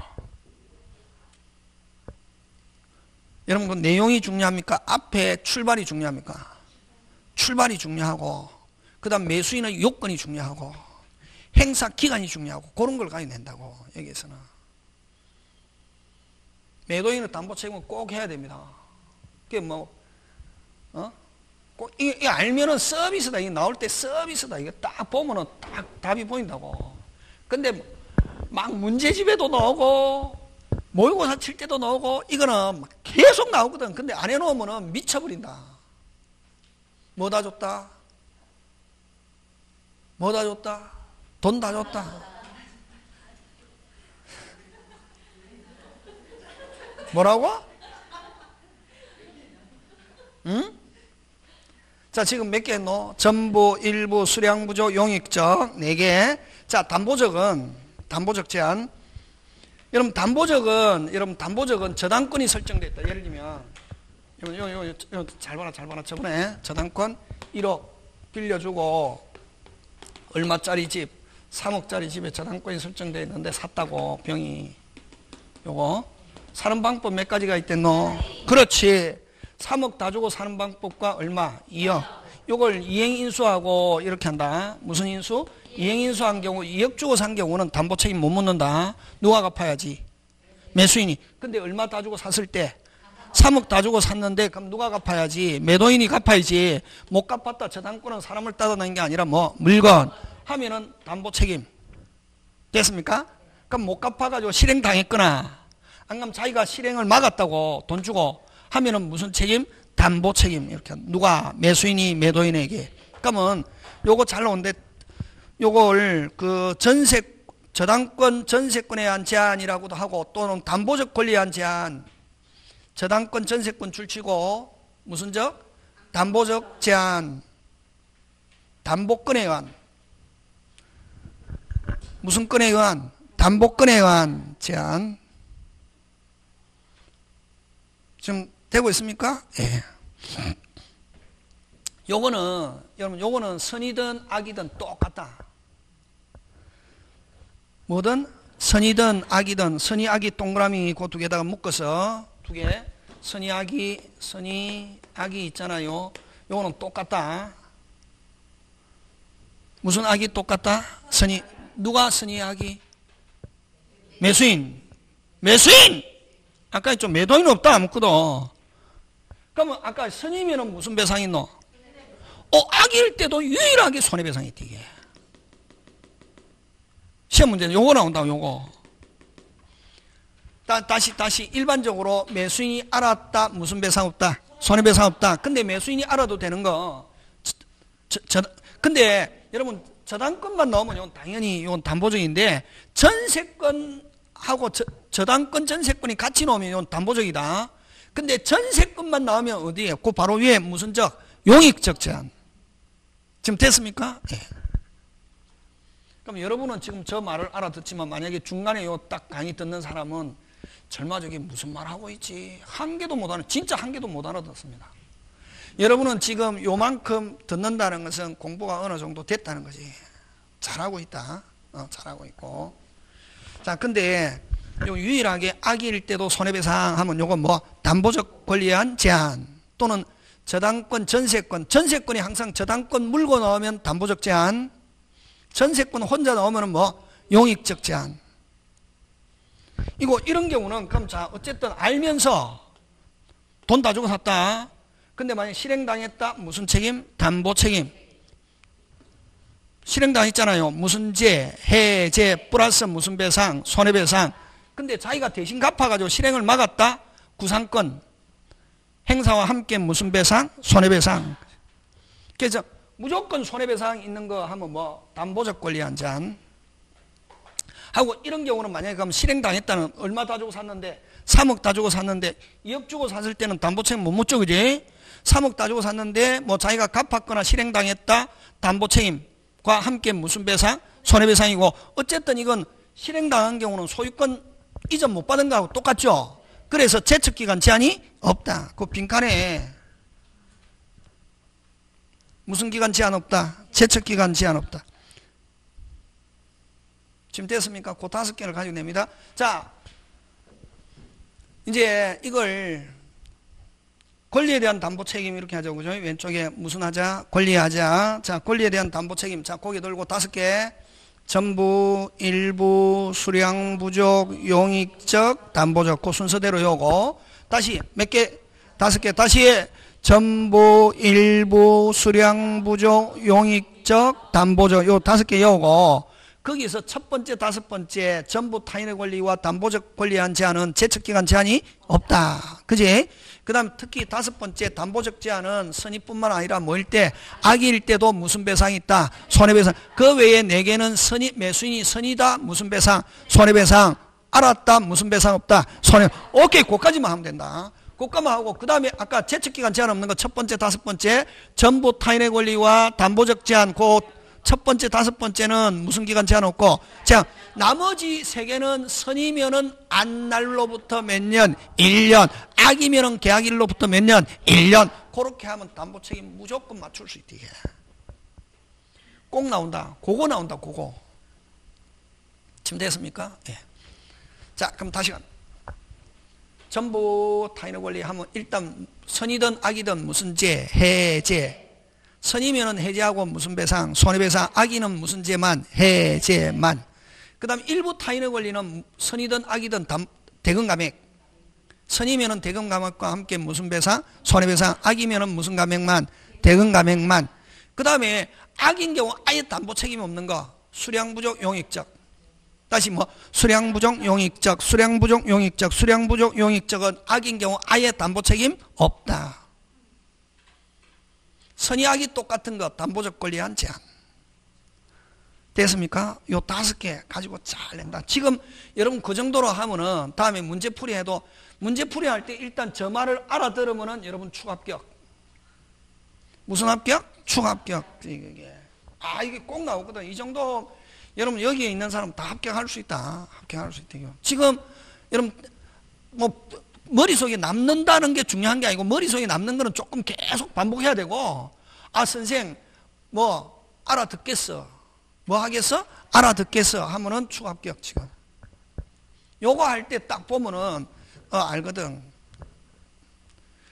여러분, 그 내용이 중요합니까? 앞에 출발이 중요합니까? 출발이 중요하고, 그 다음 매수인의 요건이 중요하고, 행사 기간이 중요하고, 그런 걸 가지고 낸다고, 여기에서는. 매도인의 담보 책임은 꼭 해야 됩니다. 그게 꼭, 이게 알면은 서비스다. 이게 나올 때 서비스다. 이게 딱 보면은 딱 답이 보인다고. 근데 막 문제집에도 나오고, 모의고사 칠 때도 나오고, 이거는 막 계속 나오거든. 근데 안 해놓으면은 미쳐버린다. 뭐 다 줬다? 뭐 다 줬다? 돈 다 줬다. 뭐라고? 응? 자, 지금 몇 개 했노? 전부, 일부, 수량부조, 용익적 4개. 자, 담보적 제한. 여러분, 담보적은 저당권이 설정됐다. 예를 들면, 잘 봐라. 저번에 저당권 1억 빌려주고, 얼마짜리 집, 3억짜리 집에 저당권이 설정되어 있는데 샀다고, 병이. 요거. 사는 방법 몇 가지가 있댔노? 그렇지. 3억 다 주고 사는 방법과 얼마? 2억. 요걸 이행인수하고 이렇게 한다. 무슨 인수? 이행인수한 경우 2억 주고 산 경우는 담보 책임 못 묻는다. 누가 갚아야지? 매수인이. 근데 얼마 다 주고 샀을 때? 3억 다 주고 샀는데 그럼 누가 갚아야지? 매도인이 갚아야지. 못 갚았다. 저당권은 사람을 따져낸 게 아니라 물건 하면은 담보 책임. 됐습니까? 그럼 못 갚아가지고 실행당했거나 안 그러면 자기가 실행을 막았다고 돈 주고 하면은 무슨 책임? 담보 책임. 이렇게. 누가? 매수인이 매도인에게. 그러면 요거 잘 나오는데 요걸 저당권 전세권에 의한 제한이라고도 하고 또는 담보적 권리에 의한 제한. 저당권 전세권 줄치고 무슨 적? 담보적 제한. 담보권에 의한. 무슨 건에 의한? 담보권에 의한 제한. 지금 되고 있습니까? 예. 요거는 선이든 악이든 똑같다. 뭐든 선이든 악이든 선이 악이 동그라미 그 두 개다가 묶어서 두 개 선이 악이 있잖아요. 요거는 똑같다. 무슨 악이 똑같다? 선의. 누가 선의 악이? 매수인. 매수인! 아까 좀 매도인 없다, 아무것도. 그러면 아까 선의면은 무슨 배상이 있노? 악일 때도 유일하게 손해배상이 있대. 시험 문제는 요거 나온다, 요거. 다시 일반적으로 매수인이 알았다, 무슨 배상 없다? 손해배상 없다. 근데 매수인이 알아도 되는 거. 근데 여러분, 저당권만 나오면 이건 당연히 이건 담보적인데, 전세권하고 저당권 전세권이 같이 나오면 이건 담보적이다. 근데 전세권만 나오면 어디에? 그 바로 위에 무슨 적? 용익적 제한. 지금 됐습니까? 네. 그럼 여러분은 지금 저 말을 알아듣지만 만약에 중간에 요 딱 강의 듣는 사람은 절마 저게 무슨 말 하고 있지? 한 개도 못 알아, 진짜 한 개도 못 알아듣습니다. 여러분은 지금 요만큼 듣는다는 것은 공부가 어느 정도 됐다는 거지. 잘하고 있다. 잘하고 있고. 자, 근데 요 유일하게 악일 때도 손해배상 하면 요건 뭐? 담보적 권리에 의한 제한 또는 저당권, 전세권이 항상 저당권 물고 나오면 담보적 제한, 전세권 혼자 나오면 뭐? 용익적 제한. 이런 경우는 그럼 자, 어쨌든 알면서 돈 다 주고 샀다. 근데 만약 실행당했다. 무슨 책임? 담보 책임. 실행당했잖아요. 무슨 제, 해제, 플러스 무슨 배상, 손해배상. 근데 자기가 대신 갚아가지고 실행을 막았다. 구상권. 행사와 함께 무슨 배상? 손해배상. 그래서 무조건 손해배상 있는 거 하면 뭐? 담보적 권리에 의한 제한. 하고 이런 경우는 만약에 그럼 실행당했다는 얼마 다 주고 샀는데 3억 다 주고 샀는데 2억 주고 샀을 때는 담보책임 못 묻죠, 그지? 3억 다 주고 샀는데 뭐 자기가 갚았거나 실행당했다. 담보책임과 함께 무슨 배상? 손해배상이고 어쨌든 이건 실행당한 경우는 소유권 이전 못 받은 거하고 똑같죠. 그래서 제척기간 제한이 없다. 그 빈칸에 무슨 기간 제한 없다? 제척기간 제한 없다. 지금 됐습니까? 그 5개를 가지고 냅니다. 자, 이제 이걸 권리에 대한 담보 책임 이렇게 하자고, 그죠? 왼쪽에 무슨 하자? 권리에 하자. 자, 권리에 대한 담보 책임. 자, 고개 들고 5개. 전부, 일부, 수량 부족, 용익적, 담보적. 그 순서대로 요거. 다시 몇 개? 5개. 다시 전부, 일부, 수량 부족, 용익적, 담보적. 요 5개 요거. 거기서 첫 번째, 5번째 전부 타인의 권리와 담보적 권리에 의한 제한은 제척기간 제한이 없다. 그지? 그 다음 특히 5번째 담보적 제한은 선의뿐만 아니라 뭐일 때? 악일 때도 무슨 배상이 있다? 손해배상. 그 외에 4개는 매수인이 선의다. 무슨 배상? 손해배상. 알았다. 무슨 배상 없다? 손해. 오케이. 그까지만 하면 된다. 그까만 하고 그 다음에 아까 제척기간 제한 없는 거 첫 번째, 5번째 전부 타인의 권리와 담보적 제한 첫 번째, 5번째는 무슨 기간 제한 없고, 자, 나머지 3개는 선이면은 안날로부터 몇 년? 1년. 악이면은 계약일로부터 몇 년? 1년. 그렇게 하면 담보 책임 무조건 맞출 수 있다, 이게. 꼭 나온다. 그거 나온다, 그거. 지금 됐습니까? 예. 자, 그럼 다시 전부 타인의 권리 하면 일단 선이든 악이든 무슨 제, 해제. 선이면은 해제하고 무슨 배상, 손해배상, 악이는 무슨 제만, 해제만. 그 다음 일부 타인의 권리는 선이든 악이든 대금감액. 선이면은 대금감액과 함께 무슨 배상, 손해배상, 악이면은 무슨 감액만, 대금감액만. 그 다음에 악인 경우 아예 담보 책임 없는 거, 수량부족, 용익적. 다시 뭐 수량부족, 용익적, 수량부족, 용익적, 수량부족, 용익적은 악인 경우 아예 담보 책임 없다. 선의악이 똑같은 것, 담보적 권리에 의한 제한. 됐습니까? 요 5개 가지고 잘 낸다. 지금 여러분 그 정도로 하면은 다음에 문제풀이 해도 문제풀이 할 때 일단 저 말을 알아들으면은 여러분 축합격. 무슨 합격? 축합격. 이게 꼭 나오거든. 이 정도 여러분 여기에 있는 사람 다 합격할 수 있다. 합격할 수 있다. 지금 여러분 뭐 머릿속에 남는다는 게 중요한 게 아니고 머릿속에 남는 거는 조금 계속 반복해야 되고, 아 선생 뭐 알아듣겠어, 뭐 하겠어? 알아듣겠어 하면은 추합격. 지금 요거 할 때 딱 보면은 알거든.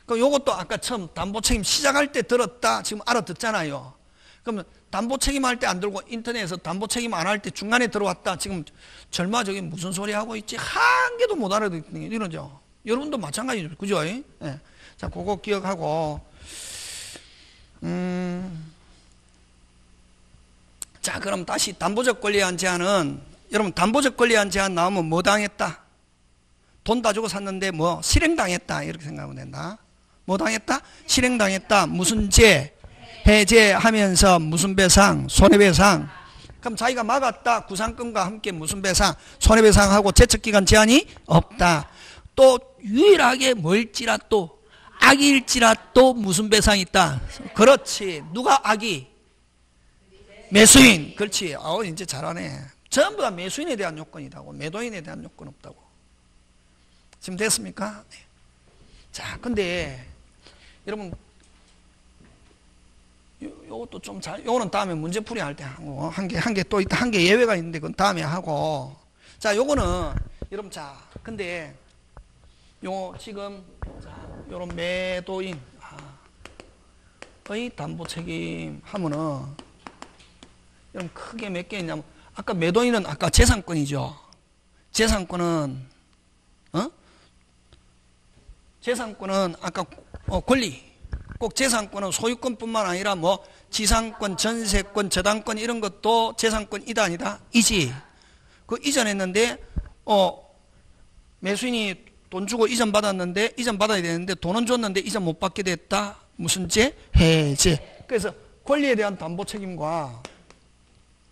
그럼 요것도 아까 처음 담보책임 시작할 때 들었다 지금 알아듣잖아요. 그러면 담보책임 할 때 안 들고 인터넷에서 담보책임 안 할 때 중간에 들어왔다 지금 절마 저게 무슨 소리 하고 있지 한 개도 못 알아듣는 게 이러죠. 여러분도 마찬가지죠. 그죠? 예. 자, 그거 기억하고 자, 그럼 다시 담보적 권리한 제한은 여러분 담보적 권리한 제한 나오면 뭐 당했다? 돈 다 주고 샀는데 뭐 실행당했다 이렇게 생각하면 된다. 뭐 당했다? 실행당했다. 무슨 죄? 해제하면서 무슨 배상? 손해배상. 그럼 자기가 막았다. 구상권과 함께 무슨 배상? 손해배상하고 제척기간 제한이 없다. 또 유일하게 뭘지라도 악일지라도 무슨 배상이 있다. 그렇지. 누가 악이? 매수인. 그렇지. 이제 잘하네. 전부 다 매수인에 대한 요건이라고. 매도인에 대한 요건 없다고. 지금 됐습니까? 자, 근데 여러분 요것도 좀 요거는 다음에 문제풀이 할 때 하고 한 개 또 있다. 한 개 예외가 있는데 그건 다음에 하고. 자, 요거는 여러분 자, 근데 요 지금 자, 요런 매도인 의 담보 책임 하면은 여러분 크게 몇 개 있냐면 아까 매도인은 아까 재산권이죠. 재산권은 재산권은 아까 권리 꼭 재산권은 소유권뿐만 아니라 뭐 지상권, 전세권, 저당권 이런 것도 재산권이다 아니다? 이지. 그 이전했는데 매수인이 돈 주고 이전 받았는데 이전 받아야 되는데 돈은 줬는데 이전 못 받게 됐다. 무슨 죄? 해제. 그래서 권리에 대한 담보 책임과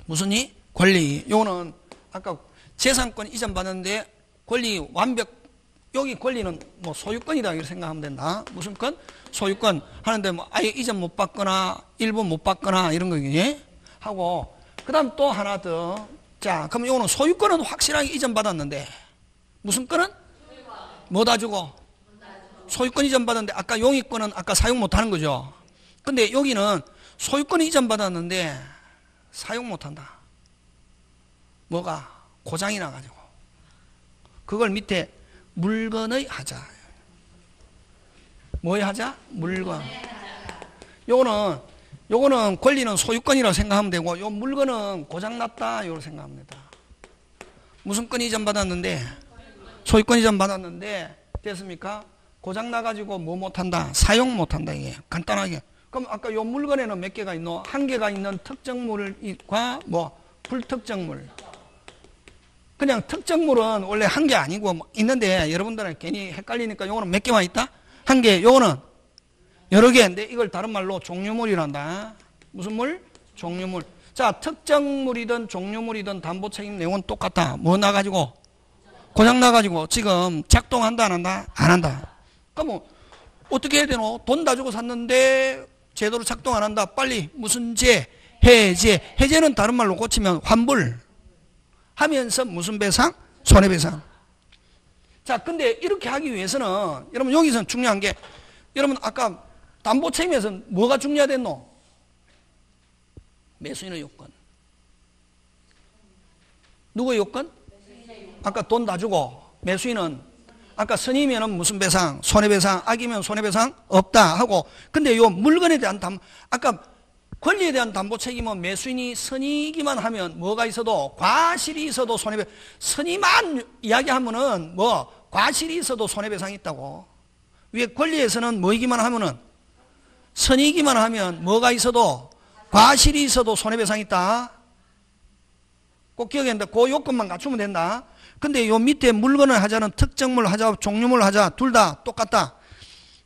무슨 이? 권리. 요거는 아까 재산권 이전 받았는데 권리 완벽 여기 권리는 뭐 소유권이다 이렇게 생각하면 된다. 무슨 건? 소유권 하는데 뭐 아예 이전 못 받거나 일부 못 받거나 이런 거겠지. 하고 그다음 또 하나 더. 자, 그럼 이거는 소유권은 확실하게 이전 받았는데 무슨 건은? 뭐 다 주고? 소유권 이전 받았는데 아까 용의권은 아까 사용 못 하는 거죠. 근데 여기는 소유권 이전 받았는데 사용 못 한다. 뭐가? 고장이 나가지고. 그걸 밑에 물건의 하자. 뭐의 하자? 물건. 요거는 권리는 소유권이라고 생각하면 되고, 요 물건은 고장났다. 이렇게 생각하면 된다. 무슨 건 이전 받았는데? 소유권 이전 받았는데, 됐습니까? 고장나가지고 뭐 못한다? 사용 못한다. 이게. 간단하게. 그럼 아까 요 물건에는 몇 개가 있노? 한 개가 있는 특정물과 뭐, 불특정물. 그냥 특정물은 원래 한 개 아니고 뭐 있는데 여러분들은 괜히 헷갈리니까 요거는 몇 개만 있다? 한 개. 요거는 여러 개인데 이걸 다른 말로 종류물이란다. 무슨 물? 종류물. 자, 특정물이든 종류물이든 담보 책임 내용은 똑같다. 뭐 나가지고? 고장 나가지고 지금 작동한다 안 한다? 안 한다. 그럼 뭐 어떻게 해야 되노? 돈 다 주고 샀는데 제대로 작동 안 한다. 빨리 무슨 제? 해제. 해제는 다른 말로 고치면 환불. 하면서 무슨 배상? 손해배상. 자, 근데 이렇게 하기 위해서는 여러분 여기서 중요한 게 여러분 아까 담보 책임에서는 뭐가 중요하댔노? 매수인의 요건. 누구의 요건? 아까 돈 다 주고 매수인은 아까 선이면은 무슨 배상? 손해배상. 악이면 손해배상 없다 하고. 근데 요 물건에 대한 아까 권리에 대한 담보 책임은 매수인이 선이기만 하면 뭐가 있어도 과실이 있어도 손해배상. 선이만 이야기하면은 뭐 과실이 있어도 손해배상이 있다고. 위에 권리에서는 뭐이기만 하면은 선이기만 하면 뭐가 있어도 과실이 있어도 손해배상이 있다. 꼭 기억해야 된다. 그 요건만 갖추면 된다. 근데 요 밑에 물건을 하자는 특정물 하자 종류물 하자 둘 다 똑같다.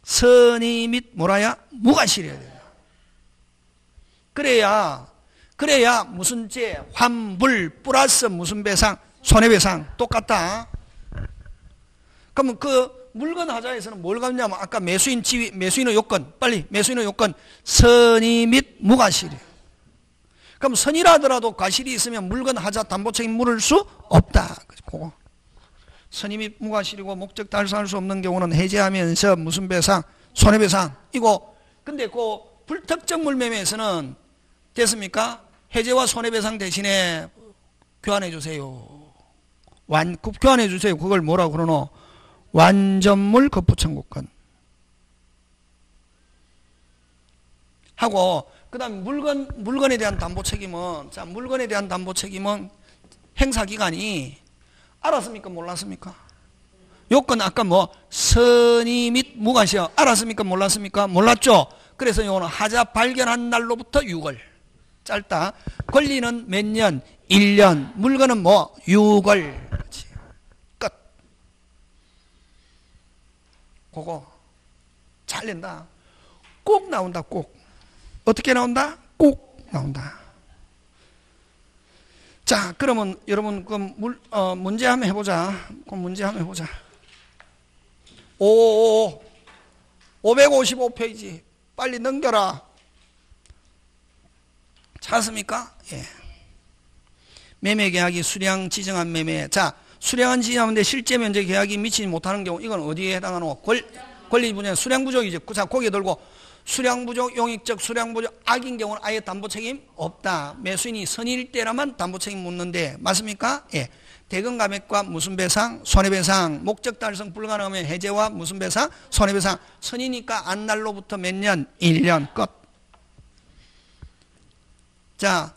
선의 및 뭐라야? 무과실이어야 된다. 그래야 무슨 죄? 환불 플러스 무슨 배상? 손해배상 똑같다. 그러면 그 물건 하자에서는 뭘 갖냐면 아까 매수인 지위, 매수인의 요건 빨리 매수인의 요건 선의 및 무과실이에요. 그럼 선이라더라도 과실이 있으면 물건 하자 담보 책임 물을 수 없다. 그거 선의 및 무과실이고 목적 달성할 수 없는 경우는 해제하면서 무슨 배상? 손해배상. 이거 근데 그 불특정물 매매에서는 됐습니까? 해제와 손해배상 대신에 교환해 주세요. 교환해 주세요. 그걸 뭐라고 그러노? 완전물 거부 청구권. 하고, 그 다음에 물건에 대한 담보 책임은, 자, 물건에 대한 담보 책임은 행사기관이 알았습니까? 몰랐습니까? 요건 아까 뭐, 선의 및 무과시요. 알았습니까? 몰랐습니까? 몰랐죠? 그래서 요거는 하자 발견한 날로부터 6월. 짧다. 권리는 몇 년? 1년. 물건은 뭐? 6월. 그렇지. 끝. 그거 잘 낸다. 꼭 나온다. 꼭. 어떻게 나온다? 꼭 나온다. 자, 그러면 여러분 그 문제 한번 해보자. 그 문제 한번 해보자. 555페이지 빨리 넘겨라. 찾았습니까? 예. 매매계약이 수량 지정한 매매. 자, 수량은 지정하는데 실제 면적 계약이 미치지 못하는 경우 이건 어디에 해당하노? 권리 분야 수량 부족이죠. 자, 고개 들고 수량 부족, 용익적 수량 부족, 악인 경우는 아예 담보 책임 없다. 매수인이 선의일 때라만 담보 책임 묻는데 맞습니까? 예. 대금 감액과 무슨 배상? 손해배상. 목적 달성 불가능하면 해제와 무슨 배상? 손해배상. 선이니까 안 날로부터 몇 년? 1년. 끝. 자,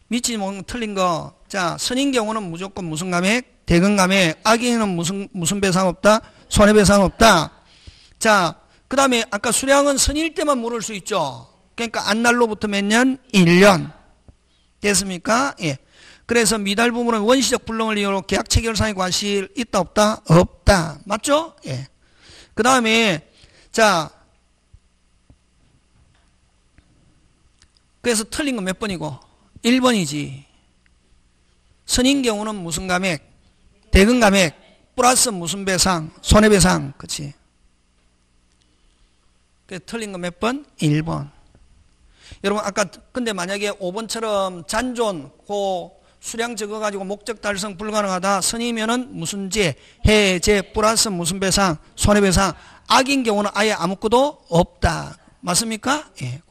미치지 못하는 틀린 거. 자, 선인 경우는 무조건 무슨 감액? 대금 감액. 악인은 무슨 배상 없다? 손해배상 없다. 자, 그 다음에 아까 수량은 선일 때만 물을 수 있죠. 그러니까 안 날로부터 몇 년? 1년. 됐습니까? 예. 그래서 미달 부분은 원시적 불능을 이유로 계약 체결상의 과실 있다 없다? 없다. 맞죠? 예. 그 다음에 자, 그래서 틀린 건 몇 번이고? 1번이지. 선인 경우는 무슨 감액? 대금 감액 플러스 무슨 배상? 손해배상. 그치? 그래서 틀린 건 몇 번? 1번. 여러분 아까 근데 만약에 5번처럼 잔존 수량 적어가지고 목적 달성 불가능하다. 선이면은 무슨 제, 해제 플러스 무슨 배상, 손해배상. 악인 경우는 아예 아무것도 없다. 맞습니까? 예.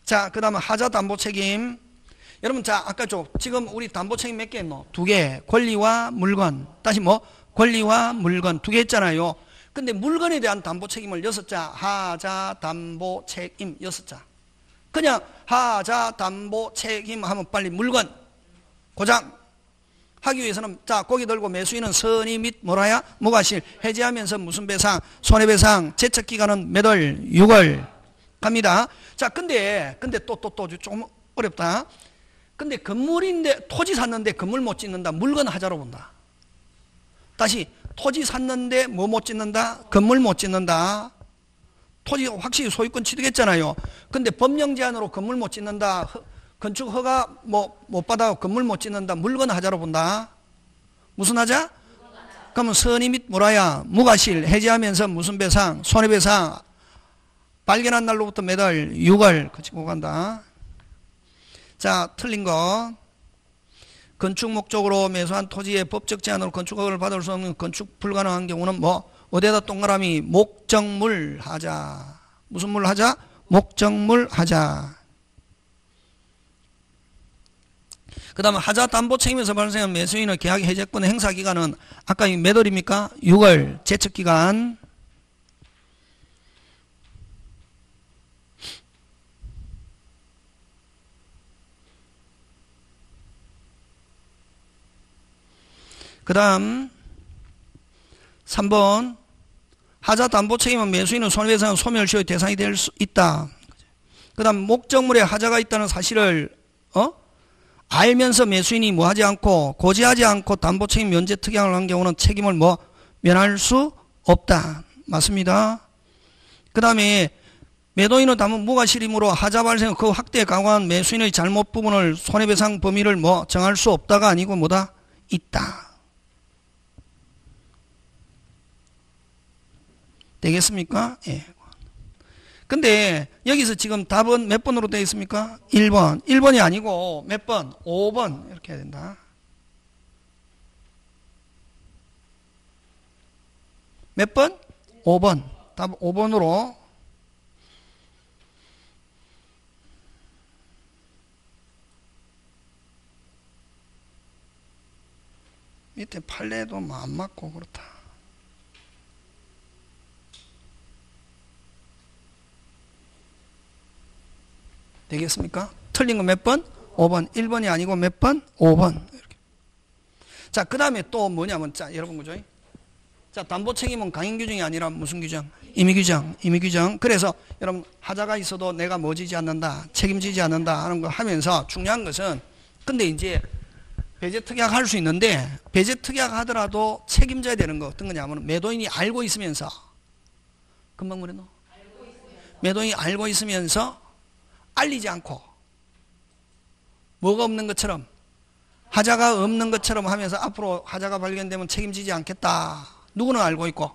자, 그 다음에 하자 담보 책임. 여러분, 자, 아까 지금 우리 담보 책임 몇 개 했노? 2개. 권리와 물건. 다시 뭐? 권리와 물건. 2개 했잖아요. 근데 물건에 대한 담보 책임을 6자. 하자 담보 책임 6자. 그냥 하자 담보 책임 하면 빨리 물건 고장 하기 위해서는 자 고기 들고 매수인은 선의 및 뭐라야 무과실 해지하면서 무슨 배상 손해배상 제척기간은 몇 월 6월 갑니다. 자 근데 또 조금 어렵다. 근데 건물인데 토지 샀는데 건물 못 짓는다. 물건 하자로 본다. 다시 토지 샀는데 뭐 못 짓는다. 건물 못 짓는다. 토지 확실히 소유권 취득했잖아요. 근데 법령 제한으로 건물 못 짓는다. 건축 허가 못 받아 건물 못 짓는다. 물건 하자로 본다. 무슨 하자? 그러면 선의 및 뭐라야? 무과실 해지하면서 무슨 배상? 손해배상. 발견한 날로부터 몇 월? 6월. 그치고 간다. 자, 틀린 거. 건축 목적으로 매수한 토지에 법적 제한으로 건축 허가를 받을 수 없는 건축 불가능한 경우는 뭐? 어디에다 동그라미 목적물 하자. 무슨 물 하자? 목적물 하자. 그 다음에 하자 담보 책임에서 발생한 매수인의 계약 해제권 행사 기간은 아까 몇 월입니까? 6월 제척 기간. 그 다음 3번 하자 담보 책임은 매수인은 손해배상 소멸시효의 대상이 될 수 있다. 그 다음 목적물에 하자가 있다는 사실을 알면서 매수인이 뭐 하지 않고 고지하지 않고 담보 책임 면제 특약을 한 경우는 책임을 면할 수 없다. 맞습니다. 그 다음에 매도인은 담보 무과실이므로 하자 발생 그 확대에 강화한 매수인의 잘못 부분을 손해배상 범위를 정할 수 없다가 아니고 뭐다? 있다. 되겠습니까? 예. 근데 여기서 지금 답은 몇 번으로 되어 있습니까? 1번. 1번이 아니고 몇 번? 5번. 이렇게 해야 된다. 몇 번? 5번. 답 5번으로. 밑에 판례도 안 맞고 그렇다. 되겠습니까? 틀린 거 몇 번? 5번. 1번이 아니고 몇 번? 5번. 이렇게. 자, 그 다음에 또 뭐냐면, 자, 여러분, 그죠? 자, 담보 책임은 강행 규정이 아니라 무슨 규정? 임의 규정, 임의 규정. 그래서 여러분, 하자가 있어도 내가 뭐 지지 않는다, 책임지지 않는다 하는 거 하면서 중요한 것은, 근데 이제 배제 특약 할 수 있는데, 배제 특약 하더라도 책임져야 되는 거 어떤 거냐면, 매도인이 알고 있으면서, 금방 뭐랬노? 매도인이 알고 있으면서 알리지 않고, 뭐가 없는 것처럼, 하자가 없는 것처럼 하면서 앞으로 하자가 발견되면 책임지지 않겠다. 누구는 알고 있고?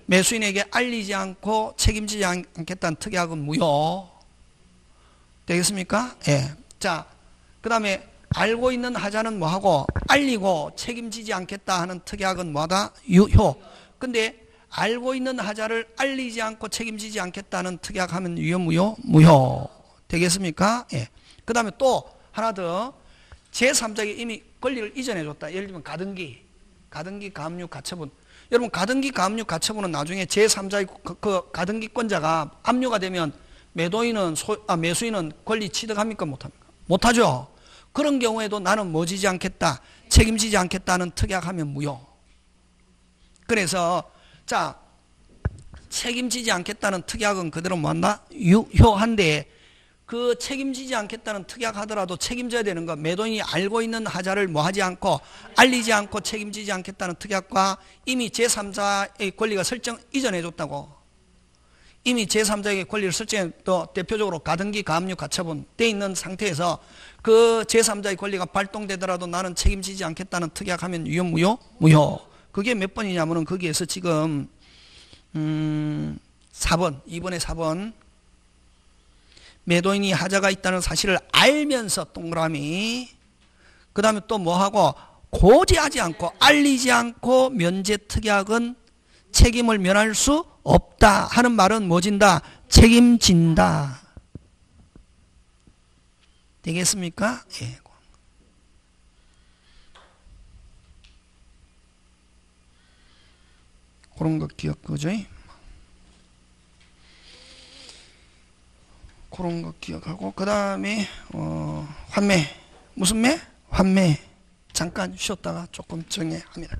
매수인에게 알리지 않고 책임지지 않겠다는 특약은 무효. 되겠습니까? 예. 자, 그 다음에 알고 있는 하자는 뭐하고 알리고 책임지지 않겠다 하는 특약은 뭐하다? 유효. 근데 알고 있는 하자를 알리지 않고 책임지지 않겠다는 특약하면 유효, 무효? 무효. 되겠습니까? 예. 그 다음에 또 하나 더 제3자에게 이미 권리를 이전해 줬다. 예를 들면 가등기, 가압류, 가처분. 여러분 가등기, 가압류, 가처분은 나중에 제3자의 그 가등기권자가 압류가 되면 매도인은 매수인은 권리 취득합니까? 못합니까? 못하죠. 그런 경우에도 나는 뭐 지지 않겠다, 책임지지 않겠다는 특약하면 무효. 그래서 자, 책임지지 않겠다는 특약은 그대로 뭐한다? 유효한데 그 책임지지 않겠다는 특약하더라도 책임져야 되는 거, 매도인이 알고 있는 하자를 뭐 하지 않고 알리지 않고 책임지지 않겠다는 특약과 이미 제3자의 권리가 설정 이전해 줬다고. 이미 제3자에게 권리를 설정해, 또 대표적으로 가등기, 가압류, 가처분 돼 있는 상태에서 그 제3자의 권리가 발동되더라도 나는 책임지지 않겠다는 특약하면 유효, 무효? 무효. 그게 몇 번이냐면은 거기에서 지금 4번, 2번에 4번. 매도인이 하자가 있다는 사실을 알면서 동그라미. 그 다음에 또 뭐하고 고지하지 않고 알리지 않고 면제 특약은 책임을 면할 수 없다 하는 말은 뭐진다? 책임진다. 되겠습니까? 예. 그런 거 기억하죠? 그런 거 기억하고, 그 다음에 환매. 무슨 매? 환매. 잠깐 쉬었다가 조금 정리합니다.